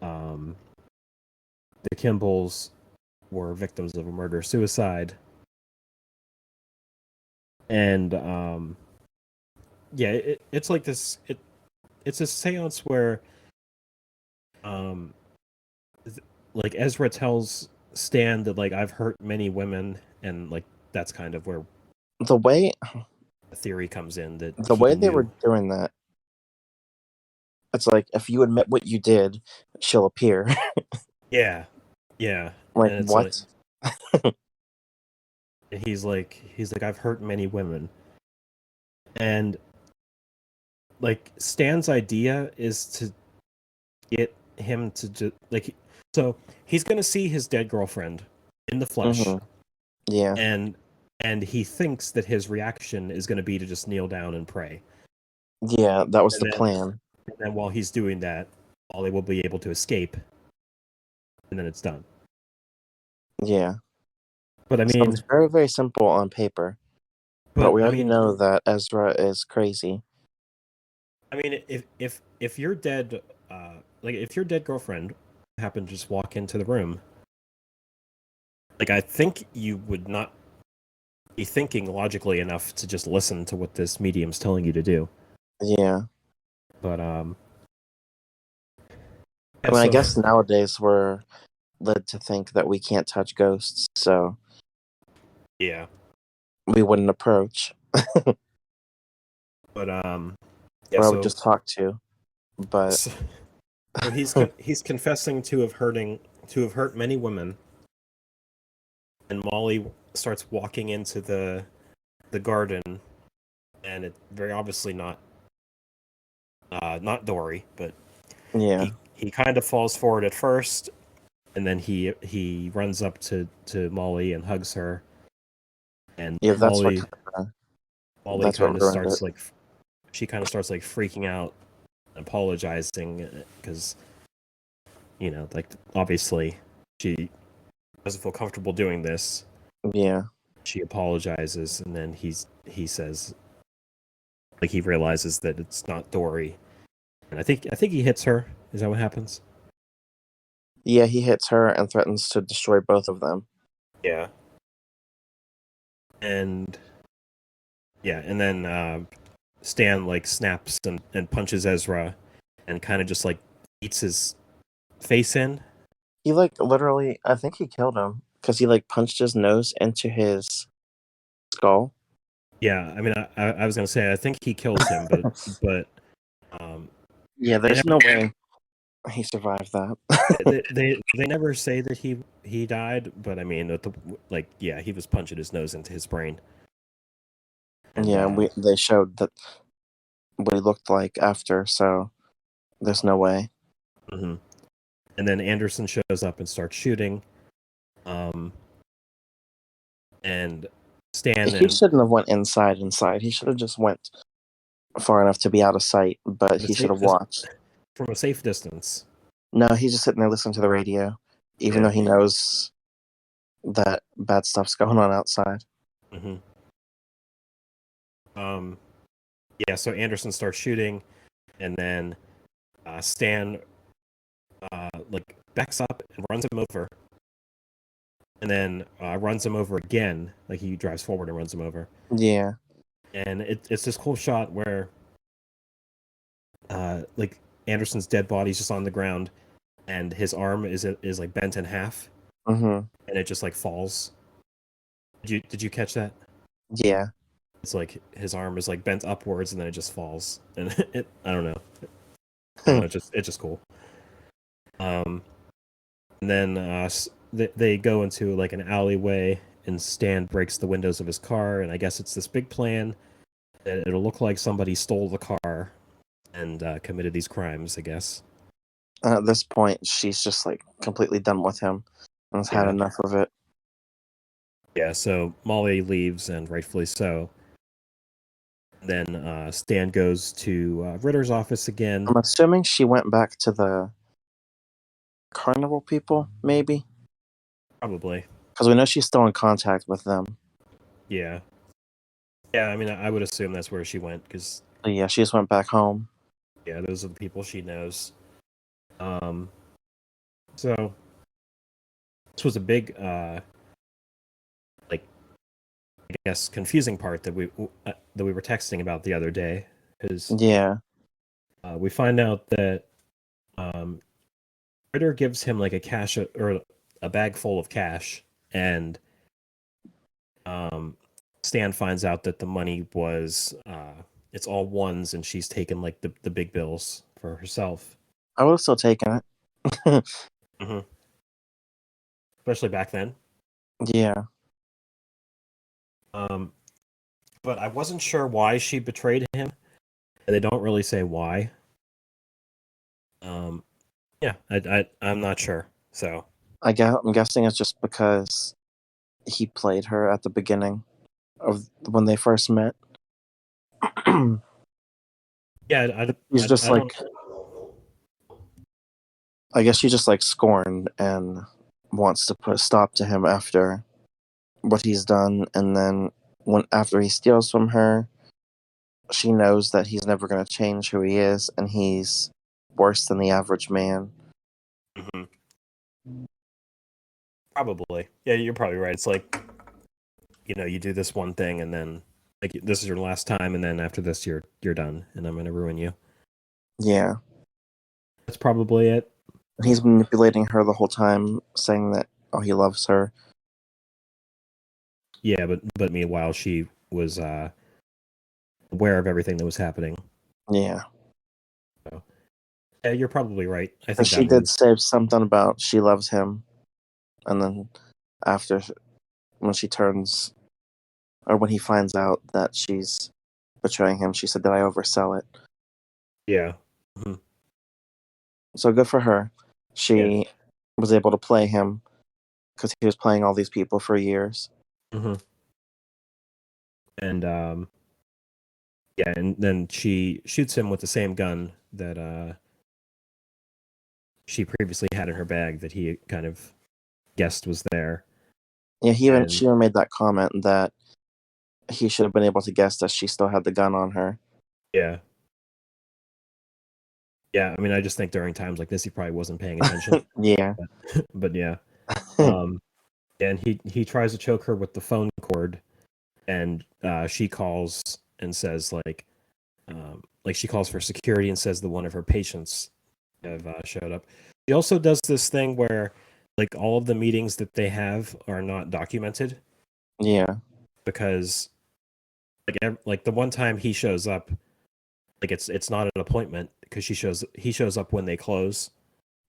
the Kimballs were victims of a murder-suicide, and yeah, it's like this. It's a séance where like Ezra tells Stan that like I've hurt many women, and like that's kind of where The way the theory comes in that the he way they were knew. doing that, it's like if you admit what you did, she'll appear. Yeah, yeah, Like and it's like what? he's like I've hurt many women, and like Stan's idea is to get him to just like so he's gonna see his dead girlfriend in the flesh, Yeah, and he thinks that his reaction is gonna be to just kneel down and pray, yeah, that was and the then plan. and then while he's doing that, Ollie will be able to escape, and then it's done. Yeah, But I sounds mean, very very simple on paper, but but we I already mean, know that Ezra is crazy. I mean, if your dead, like if your dead girlfriend happened to just walk into the room, like I think you would not be thinking logically enough to just listen to what this medium's telling you to do. Yeah, But I yeah, mean, I so guess nowadays we're led to think that we can't touch ghosts, so yeah, we wouldn't approach, but yeah, or I would just talk to. But so, so he's confessing to have hurt many women, and Molly starts walking into the garden, and it very obviously not Dory, but yeah, he kind of falls forward at first, and then he runs up to Molly and hugs her, and yeah, Molly that's what kind of ruined it. starts like she kind of starts like freaking out, and apologizing because like obviously she doesn't feel comfortable doing this. Yeah, She apologizes, and then he says like he realizes that it's not Dory, and I think he hits her. Is that what happens? yeah, he hits her and threatens to destroy both of them. Yeah. And yeah, and then Stan like snaps and punches Ezra, and kind of just like eats his face in. He like literally, I think he killed him because he like punched his nose into his skull. Yeah, I mean, I was gonna say I think he kills him, but Yeah, they there's no way he survived that. they never say that he died, but I mean, like yeah, he was punching his nose into his brain, and Yeah, they showed that what he looked like after, so there's no way. mhm. And then Anderson shows up and starts shooting, and Stan He and shouldn't have went inside. He should have just went far enough to be out of sight, but he should have watched. from a safe distance. No, he's just sitting there listening to the radio, even Yeah. though he knows that bad stuff's going on outside. Mm-hmm. Yeah, so Anderson starts shooting, and then Stan like backs up and runs him over, and then runs him over again. Like he drives forward and runs him over, Yeah. and it's this cool shot where like Anderson's dead body's just on the ground, and his arm is like bent in half, Mm-hmm. and it just like falls. Did you catch that? Yeah. It's like his arm is like bent upwards, and then it just falls, and I don't know. I don't know, it's just cool. And then they go into like an alleyway, and Stan breaks the windows of his car, and I guess it's this big plan that it'll look like somebody stole the car and committed these crimes, I guess. And at this point, she's just like completely done with him and has had Yeah. enough of it. Yeah, so Molly leaves, and rightfully so. Then Stan goes to Ritter's office again. I'm assuming she went back to the carnival people, maybe? Probably. Because we know she's still in contact with them. Yeah. Yeah, I mean, I would assume that's where she went, because, But yeah, she just went back home. yeah, those are the people she knows. So, this was a big, like, I guess, confusing part that we were texting about the other day, because Yeah. we find out that um, Ritter gives him, like, or a bag full of cash, and Stan finds out that the money was it's all ones, and she's taken like the big bills for herself. I would have still taken it. Mm-hmm. Especially back then. Yeah. But I wasn't sure why she betrayed him, and they don't really say why. Yeah, I'm not sure. So I'm guessing it's just because he played her at the beginning of when they first met. yeah, He's just I don't. like, I guess she just like scorned and wants to put a stop to him after what he's done. And then after he steals from her, she knows that he's never going to change who he is, and he's worse than the average man. Mhm. Probably. Yeah, you're probably right. It's like, you do this one thing, and then like this is your last time, and then after this you're done, and I'm gonna ruin you. Yeah. That's probably it. He's manipulating her the whole time, saying that, oh, he loves her. Yeah, but meanwhile she was aware of everything that was happening. Yeah. So, yeah, you're probably right. I And think she that did was say something about she loves him. And then after, when she turns, or when he finds out that she's betraying him, she said, did I oversell it? yeah. Mhm. So good for her. Yeah. She was able to play him because he was playing all these people for years. Hmm. And yeah, and then she shoots him with the same gun that she previously had in her bag that he kind of guessed was there. Yeah, And she even made that comment that he should have been able to guess that she still had the gun on her. yeah. Yeah, I mean, I just think during times like this, he probably wasn't paying attention. Yeah. But yeah, um, and he tries to choke her with the phone cord, and she calls and says like she calls for security and says that one of her patients have showed up. She also does this thing where like all of the meetings that they have are not documented Yeah. because like the one time he shows up, like it's not an appointment because he shows up when they close.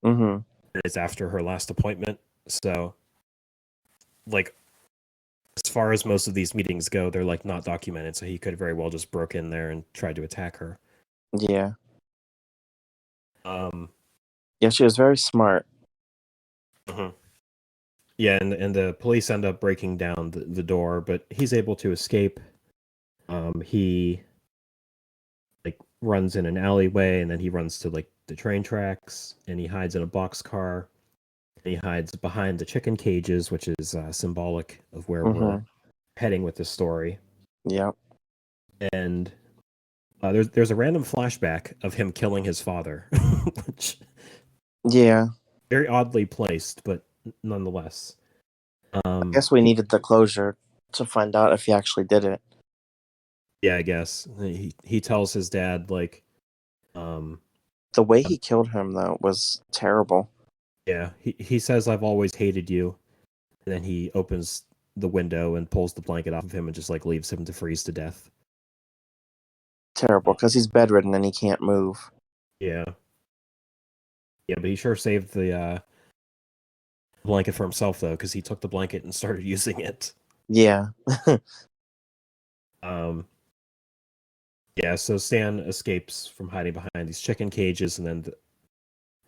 Mm-hmm. And it's after her last appointment, so like as far as most of these meetings go, they're like not documented, so he could very well just broke in there and tried to attack her. Yeah. Um, Yeah, she was very smart. mhm. Yeah, and the police end up breaking down the door, but he's able to escape. He like runs in an alleyway, and then he runs to like the train tracks, and he hides in a boxcar. And he hides behind the chicken cages, which is symbolic of where we're Mm-hmm. heading with the story. Yeah. And there's a random flashback of him killing his father, which Yeah. very oddly placed, but nonetheless. I guess we needed the closure to find out if he actually did it. Yeah, I guess he tells his dad like, The way he killed him, though, was terrible. yeah, he says I've always hated you, and then he opens the window and pulls the blanket off of him and just like leaves him to freeze to death. Terrible, because he's bedridden and he can't move. Yeah, yeah, but he sure saved the blanket for himself though, because he took the blanket and started using it. Yeah. Um, yeah, so Stan escapes from hiding behind these chicken cages, and then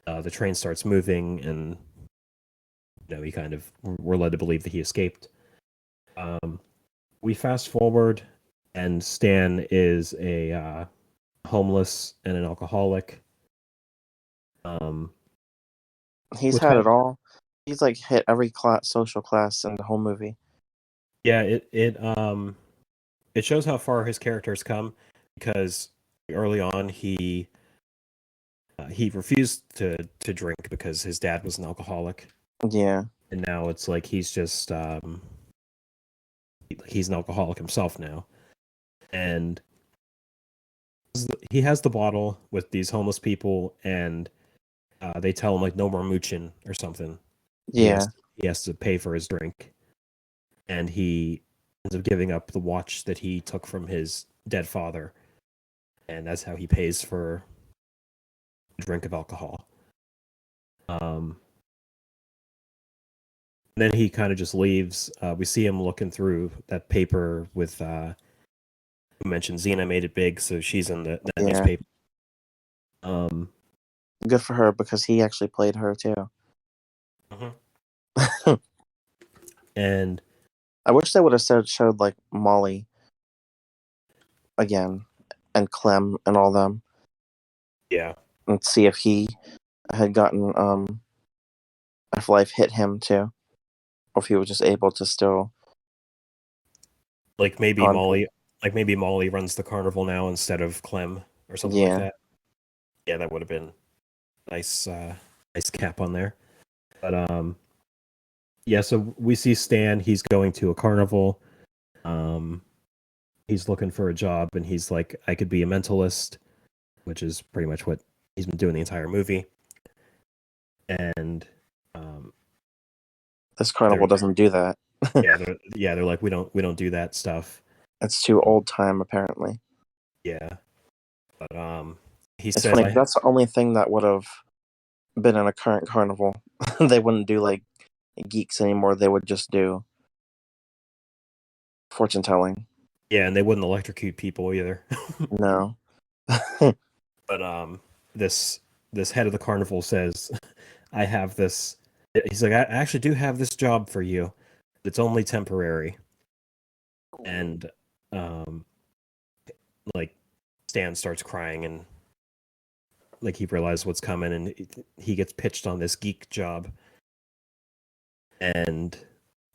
the train starts moving, and he kind of we're led to believe that he escaped. We fast forward, and Stan is a homeless and an alcoholic. He's had it all. He's like hit every social class in the whole movie. Yeah, it shows how far his character's come, because early on he refused to drink because his dad was an alcoholic. Yeah. And now it's like he's just he's an alcoholic himself now. And he has the bottle with these homeless people, and they tell him like no more mooching or something. Yeah. He has to pay for his drink, and he ends up giving up the watch that he took from his dead father, and that's how he pays for a drink of alcohol. Then he kind of just leaves. We see him looking through that paper with who mentioned Xena made it big, so she's in that newspaper. Good for her, because he actually played her too. Mm-hmm. And I wish they would have showed like Molly again, and Clem and all them. Yeah. And see if he had gotten if life hit him too, or if he was just able to still maybe Molly runs the carnival now instead of Clem or something like that. Yeah, that would have been nice cap on there. But yeah, so we see Stan, he's going to a carnival. He's looking for a job, and he's like, I could be a mentalist, which is pretty much what he's been doing the entire movie. And this carnival doesn't do that. they're like, we don't do that stuff. It's too old time, apparently. Yeah. But it's says funny, that's the only thing that would have been in a current carnival. They wouldn't do like geeks anymore. They would just do fortune telling. Yeah, and they wouldn't electrocute people either. No. But this head of the carnival says, I have this. He's like, I actually do have this job for you. It's only temporary. And like Stan starts crying, and like he realizes what's coming, and he gets pitched on this geek job. And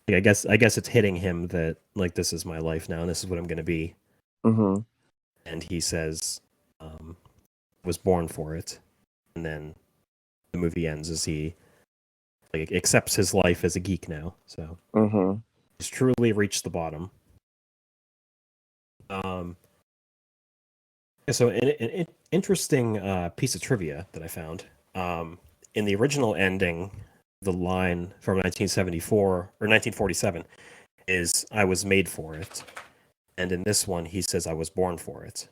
I guess it's hitting him that like, this is my life now, and this is what I'm going to be. Mm-hmm. And he says, was born for it. And then the movie ends as he like accepts his life as a geek now. So he's truly reached the bottom. So an interesting piece of trivia that I found. In the original ending, the line from 1974 or 1947 is, I was made for it. And in this one, he says, I was born for it.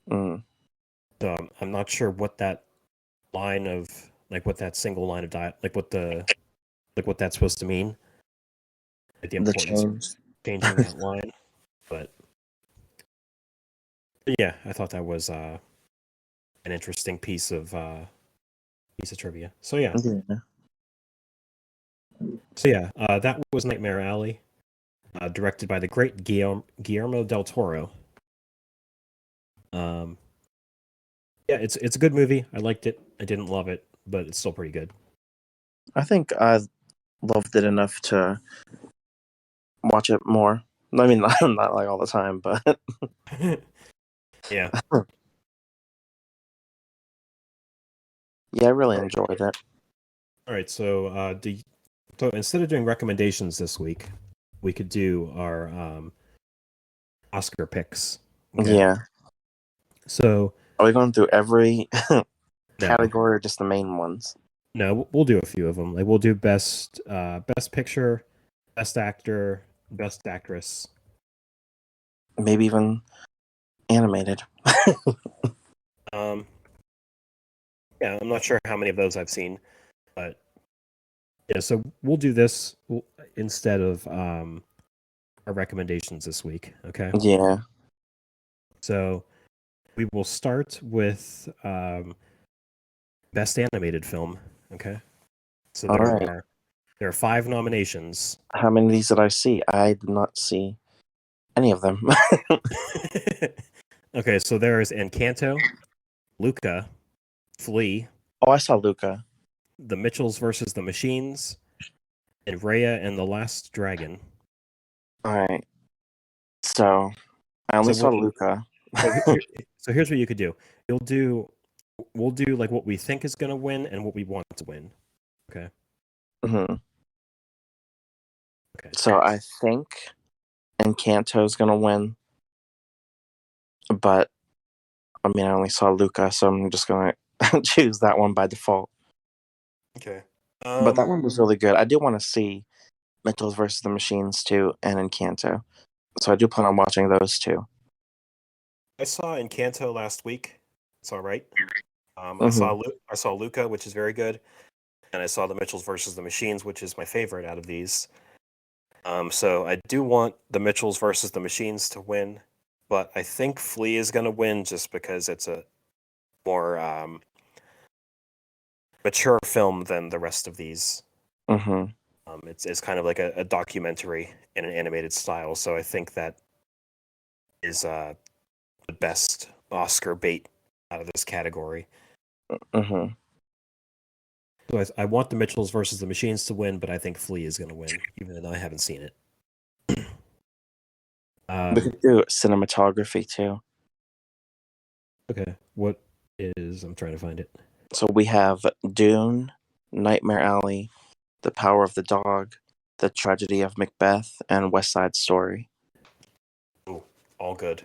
So I'm not sure what that line of, like, what that single line of what that's supposed to mean. Like the importance of changing that line. But yeah, I thought that was an interesting piece of trivia. So yeah. That was Nightmare Alley, directed by the great Guillermo del Toro. It's a good movie. I liked it. I didn't love it, but it's still pretty good. I think I loved it enough to watch it more. I mean, not like all the time, but yeah. Yeah, I really enjoyed it. All right, so so instead of doing recommendations this week, we could do our Oscar picks. Okay? Yeah. So are we going through every category or just the main ones? No, we'll do a few of them. Like we'll do best picture, best actor, best actress, maybe even animated. Yeah, I'm not sure how many of those I've seen, but yeah. So we'll do this instead of our recommendations this week. Okay. Yeah. So we will start with best animated film. Okay, so All right. there are 5 nominations. How many of these did I see? I did not see any of them. Okay, so there is Encanto, Luca, Flea, Oh, I saw Luca. The Mitchells versus the Machines, and Raya and the Last Dragon. All right. So I only So saw we'll, Luca. so here's what you could do. We'll do like what we think is going to win and what we want to win. Okay. hmm Okay. So I think Encanto's gonna win, but I mean I only saw Luca, so I'm just gonna choose that one by default. Okay. But that one was really good. I do want to see Mitchell's versus the Machines too, and Encanto. So I do plan on watching those two. I saw Encanto last week. It's all right. Mm-hmm. I saw Luca, which is very good, and I saw The Mitchells versus the Machines, which is my favorite out of these. So I do want The Mitchells versus the Machines to win, but I think Flea is going to win just because it's a more mature film than the rest of these. Mm-hmm. It's kind of like a documentary in an animated style, so I think that is the best Oscar bait out of this category. Mm-hmm. So I want the Mitchells versus the Machines to win, but I think Flea is going to win, even though I haven't seen it. We could do cinematography too. Okay, what is? I'm trying to find it. So we have Dune, Nightmare Alley, The Power of the Dog, The Tragedy of Macbeth, and West Side Story. Ooh, all good.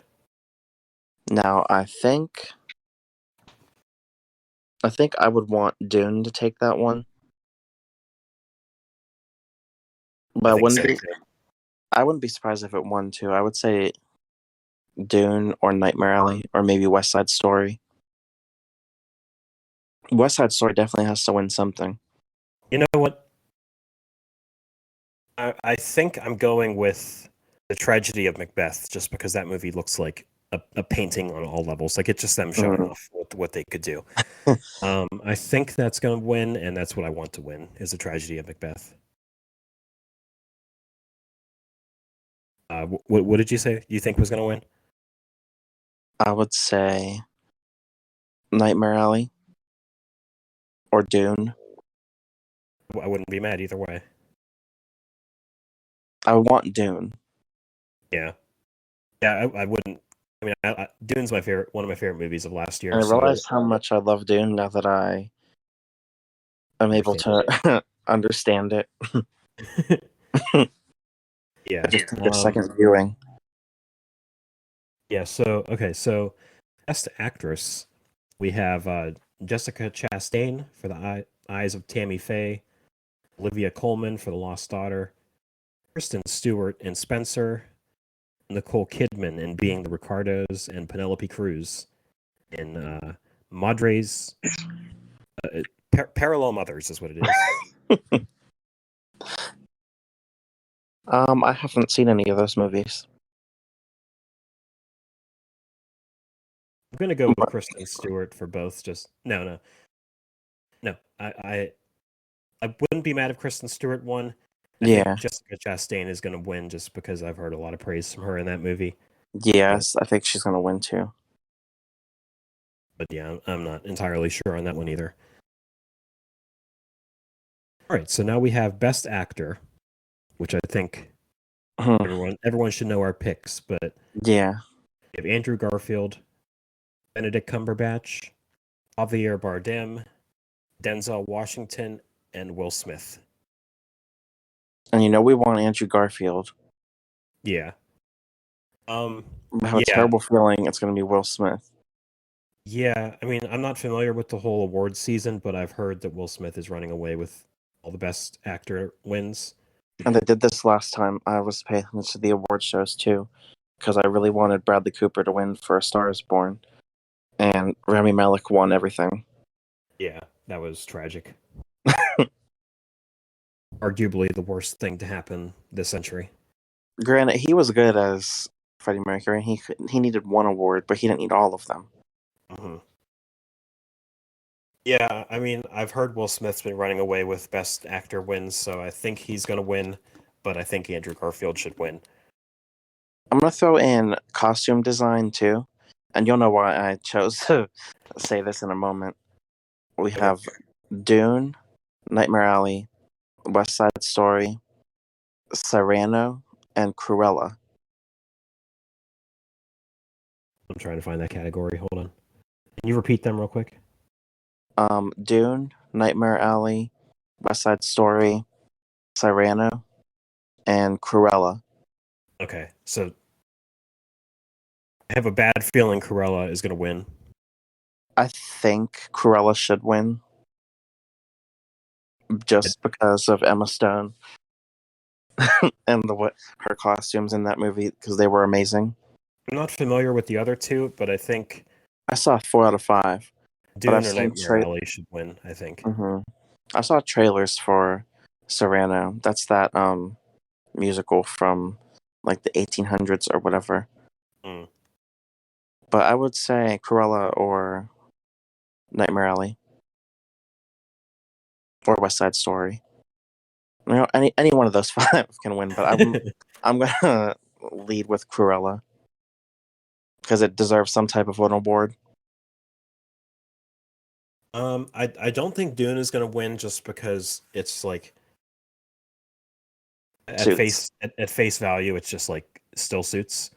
Now I think I would want Dune to take that one. But I think so too. I wouldn't be surprised if it won too. I would say Dune or Nightmare Alley or maybe West Side Story. West Side Story definitely has to win something. You know what? I think I'm going with The Tragedy of Macbeth, just because that movie looks like a painting on all levels. Like it's just them showing off what they could do. I think that's going to win, and that's what I want to win is The Tragedy of Macbeth. What did you say you think was going to win? I would say Nightmare Alley or Dune. I wouldn't be mad either way. I want Dune. Yeah, yeah, I wouldn't. I mean, Dune's one of my favorite movies of last year. And I So realized how much I love Dune now that I am able to understand it. Yeah. I just took a second viewing. Yeah. So best actress, we have Jessica Chastain for the Eyes of Tammy Faye, Olivia Colman for The Lost Daughter, Kristen Stewart in Spencer, Nicole Kidman in Being the Ricardos, and Penelope Cruz in Madres. Parallel Mothers is what it is. I haven't seen any of those movies. I'm gonna go with Kristen Stewart for both. Just no. I wouldn't be mad if Kristen Stewart won. I think Jessica Chastain is gonna win just because I've heard a lot of praise from her in that movie. Yes, I think she's gonna win too. But yeah, I'm not entirely sure on that one either. All right, so now we have Best Actor, which I think everyone should know our picks. But yeah, we have Andrew Garfield, Benedict Cumberbatch, Javier Bardem, Denzel Washington, and Will Smith. And we want Andrew Garfield. Yeah. I have a terrible feeling it's going to be Will Smith. Yeah, I mean, I'm not familiar with the whole awards season, but I've heard that Will Smith is running away with all the Best Actor wins. And they did this last time. I was paying attention to the award shows too, because I really wanted Bradley Cooper to win for A Star Is Born, and Rami Malek won everything. Yeah, that was tragic. Arguably the worst thing to happen this century. Granted, he was good as Freddie Mercury. He needed one award, but he didn't need all of them. Mm-hmm. Yeah, I mean, I've heard Will Smith's been running away with Best Actor wins, so I think he's going to win, but I think Andrew Garfield should win. I'm gonna throw in costume design too, and you'll know why I chose to say this in a moment. We Okay. have Dune, Nightmare Alley, West Side Story, Cyrano, and Cruella. I'm trying to find that category. Hold on. Can you repeat them real quick? Dune, Nightmare Alley, West Side Story, Cyrano, and Cruella. Okay, so I have a bad feeling Cruella is going to win. I think Cruella should win just because of Emma Stone and what her costumes in that movie because they were amazing. I'm not familiar with the other two, but I think I saw 4 out of 5, but I've Dune or seen Nightmare Alley should win, I think. I saw trailers for Cyrano. That's that musical from like the 1800s or whatever. Mm. But I would say Cruella or Nightmare Alley or West Side Story. You know, any one of those 5 can win, but I'm gonna lead with Cruella because it deserves some type of an award. I don't think Dune is going to win just because it's like Suits. at face value, it's just like still suits.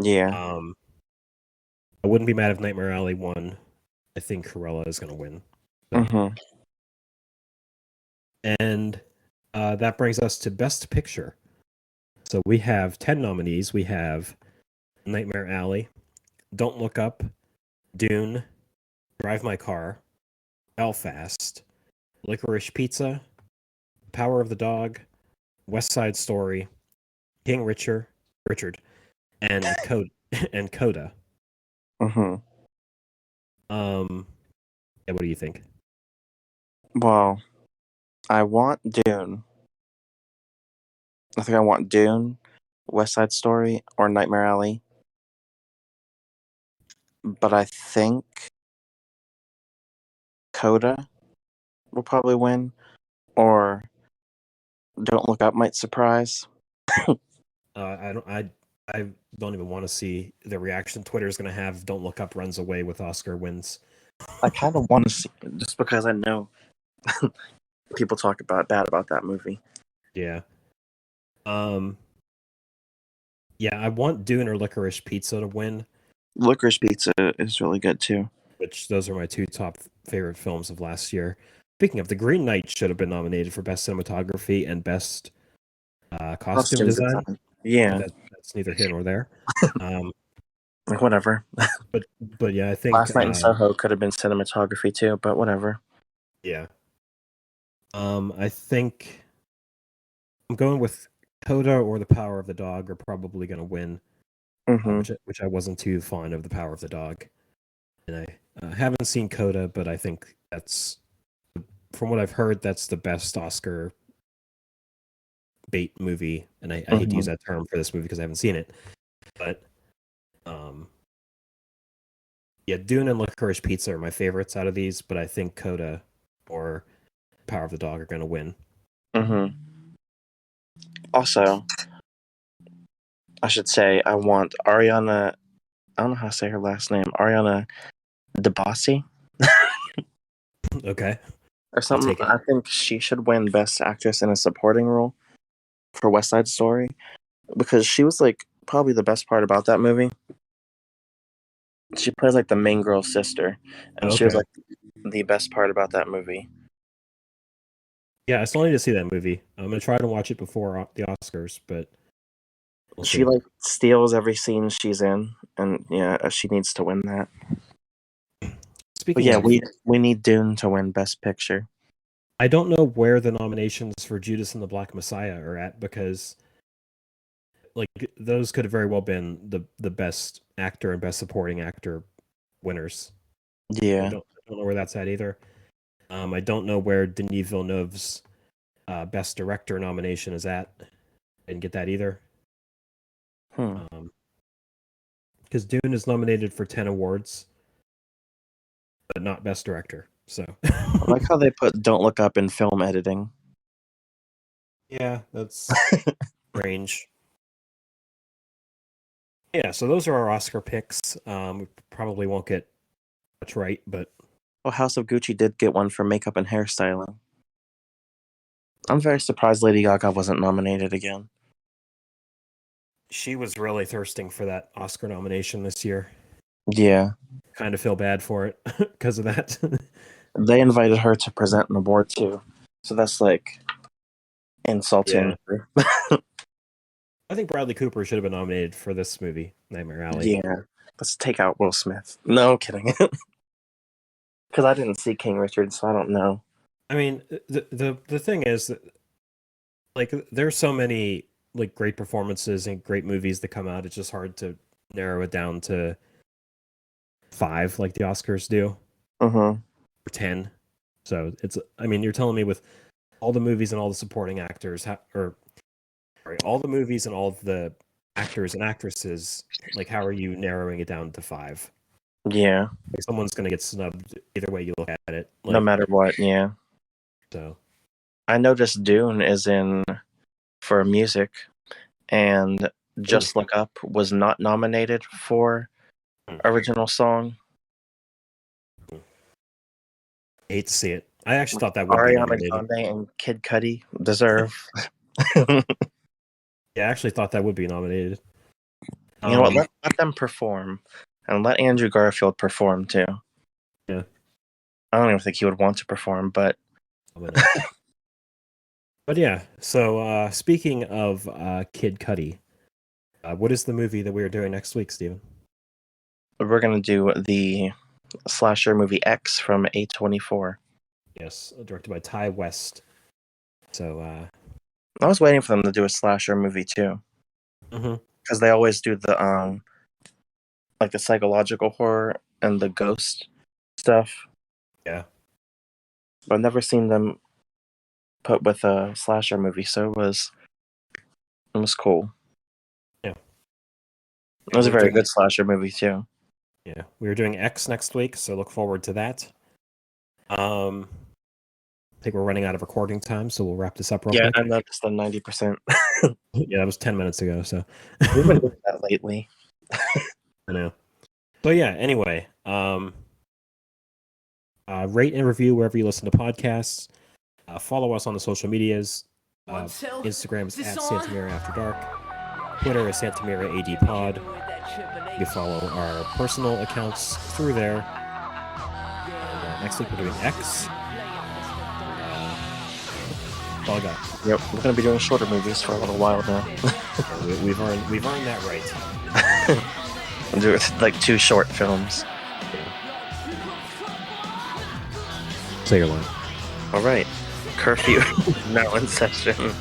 Yeah. Um, I wouldn't be mad if Nightmare Alley won. I think Cruella is going to win. So. Mm-hmm. And that brings us to Best Picture. So we have 10 nominees. We have Nightmare Alley, Don't Look Up, Dune, Drive My Car, Belfast, Licorice Pizza, Power of the Dog, West Side Story, King Richard, and and Coda. Mm-hmm. Yeah, what do you think? Well, I want Dune. I think I want Dune, West Side Story, or Nightmare Alley. But I think Coda will probably win, or Don't Look Up might surprise. I don't even want to see the reaction Twitter's going to have. Don't Look Up runs away with Oscar wins. I kind of want to see it just because I know people talk about bad about that movie. Yeah. Yeah, I want Dune or Licorice Pizza to win. Licorice Pizza is really good too. Which those are my two top favorite films of last year. Speaking of, The Green Knight should have been nominated for Best Cinematography and Best Costume Costume Design, design. but Yeah, that's neither here nor there. Um, like whatever. but yeah, I think Last Night in Soho could have been cinematography too, but whatever. yeah. I think I'm going with Coda or The Power of the Dog are probably going to win, Mm-hmm. which I wasn't too fond of The Power of the Dog, and I haven't seen Coda, but I think that's from what I've heard that's the best Oscar bait movie, and I hate to use that term for this movie because I haven't seen it, but yeah, Dune and Licorice Pizza are my favorites out of these, but I think Coda or Power of the Dog are going to win. Mm-hmm. Also, I should say I want Ariana. I don't know how to say her last name. Ariana DeBose Okay, or I'll something. take it. I think she should win Best Actress in a Supporting Role for West Side Story because she was like probably the best part about that movie. She plays like the main girl's sister, and she was Okay, like the best part about that movie. yeah, I still need to see that movie. I'm going to try to watch it before the Oscars, but we'll She see. like steals every scene she's in, and yeah, she needs to win that. But Speaking yeah, of, we need Dune to win Best Picture. I don't know where the nominations for Judas and the Black Messiah are at because like those could have very well been the best actor and best supporting actor winners. Yeah. I don't know where that's at either. I don't know where Denis Villeneuve's best director nomination is at. Didn't get that either. Hmm. Because Dune is nominated for 10 awards, but not best director. So I like how they put "Don't Look Up" in film editing. yeah, that's strange. Yeah, so those are our Oscar picks. We probably won't get much right, but Well, House of Gucci did get one for makeup and hairstyling. I'm very surprised Lady Gaga wasn't nominated again. she was really thirsting for that Oscar nomination this year. Yeah. Kind of feel bad for it because of that. They invited her to present an award too. So that's like insulting. Yeah. I think Bradley Cooper should have been nominated for this movie, Nightmare Alley. Yeah. Let's take out Will Smith. No kidding. Because I didn't see King Richard, so I don't know. I mean, the thing is that, like, there's so many like great performances and great movies that come out. It's just hard to narrow it down to 5 like the Oscars do, Mm-hmm. or 10. So it's, I mean, you're telling me with all the movies and all the supporting actors, all the movies and all the actors and actresses, like, how are you narrowing it down to 5? Yeah. Like, someone's gonna get snubbed either way you look at it. Like, No matter what, yeah. so I noticed Dune is in for music, and Just Look Up was not nominated for original song. I hate to see it. I actually thought that would be Ariana nominated. Grande and Kid Cudi deserve. Yeah, I actually thought that would be nominated. You know what? Let them perform, and let Andrew Garfield perform too. Yeah. I don't even think he would want to perform, but But yeah. So speaking of Kid Cudi, what is the movie that we are doing next week, Steven? we're gonna do the slasher movie X from A24. Yes, directed by Ty West. So I was waiting for them to do a slasher movie too, because they always do the like the psychological horror and the ghost stuff. Yeah. But I've never seen them put with a slasher movie, so it was cool. Yeah. It was a very good slasher movie too. Yeah, we're doing X next week, so look forward to that. I think we're running out of recording time, so we'll wrap this up real quick. I noticed the 90%. Yeah, that was 10 minutes ago, so we've been doing that lately. I know. So yeah, anyway, rate and review wherever you listen to podcasts. Follow us on the social medias. Instagram is at Santamira After Dark. Twitter is Santamira AD Pod. You can follow our personal accounts through there. And next week we're doing X. That's all I got. Yep, we're gonna be doing shorter movies for a little while now. Yeah, we've earned that right. We'll do like 2 short films. Say your line. All right, curfew now in session.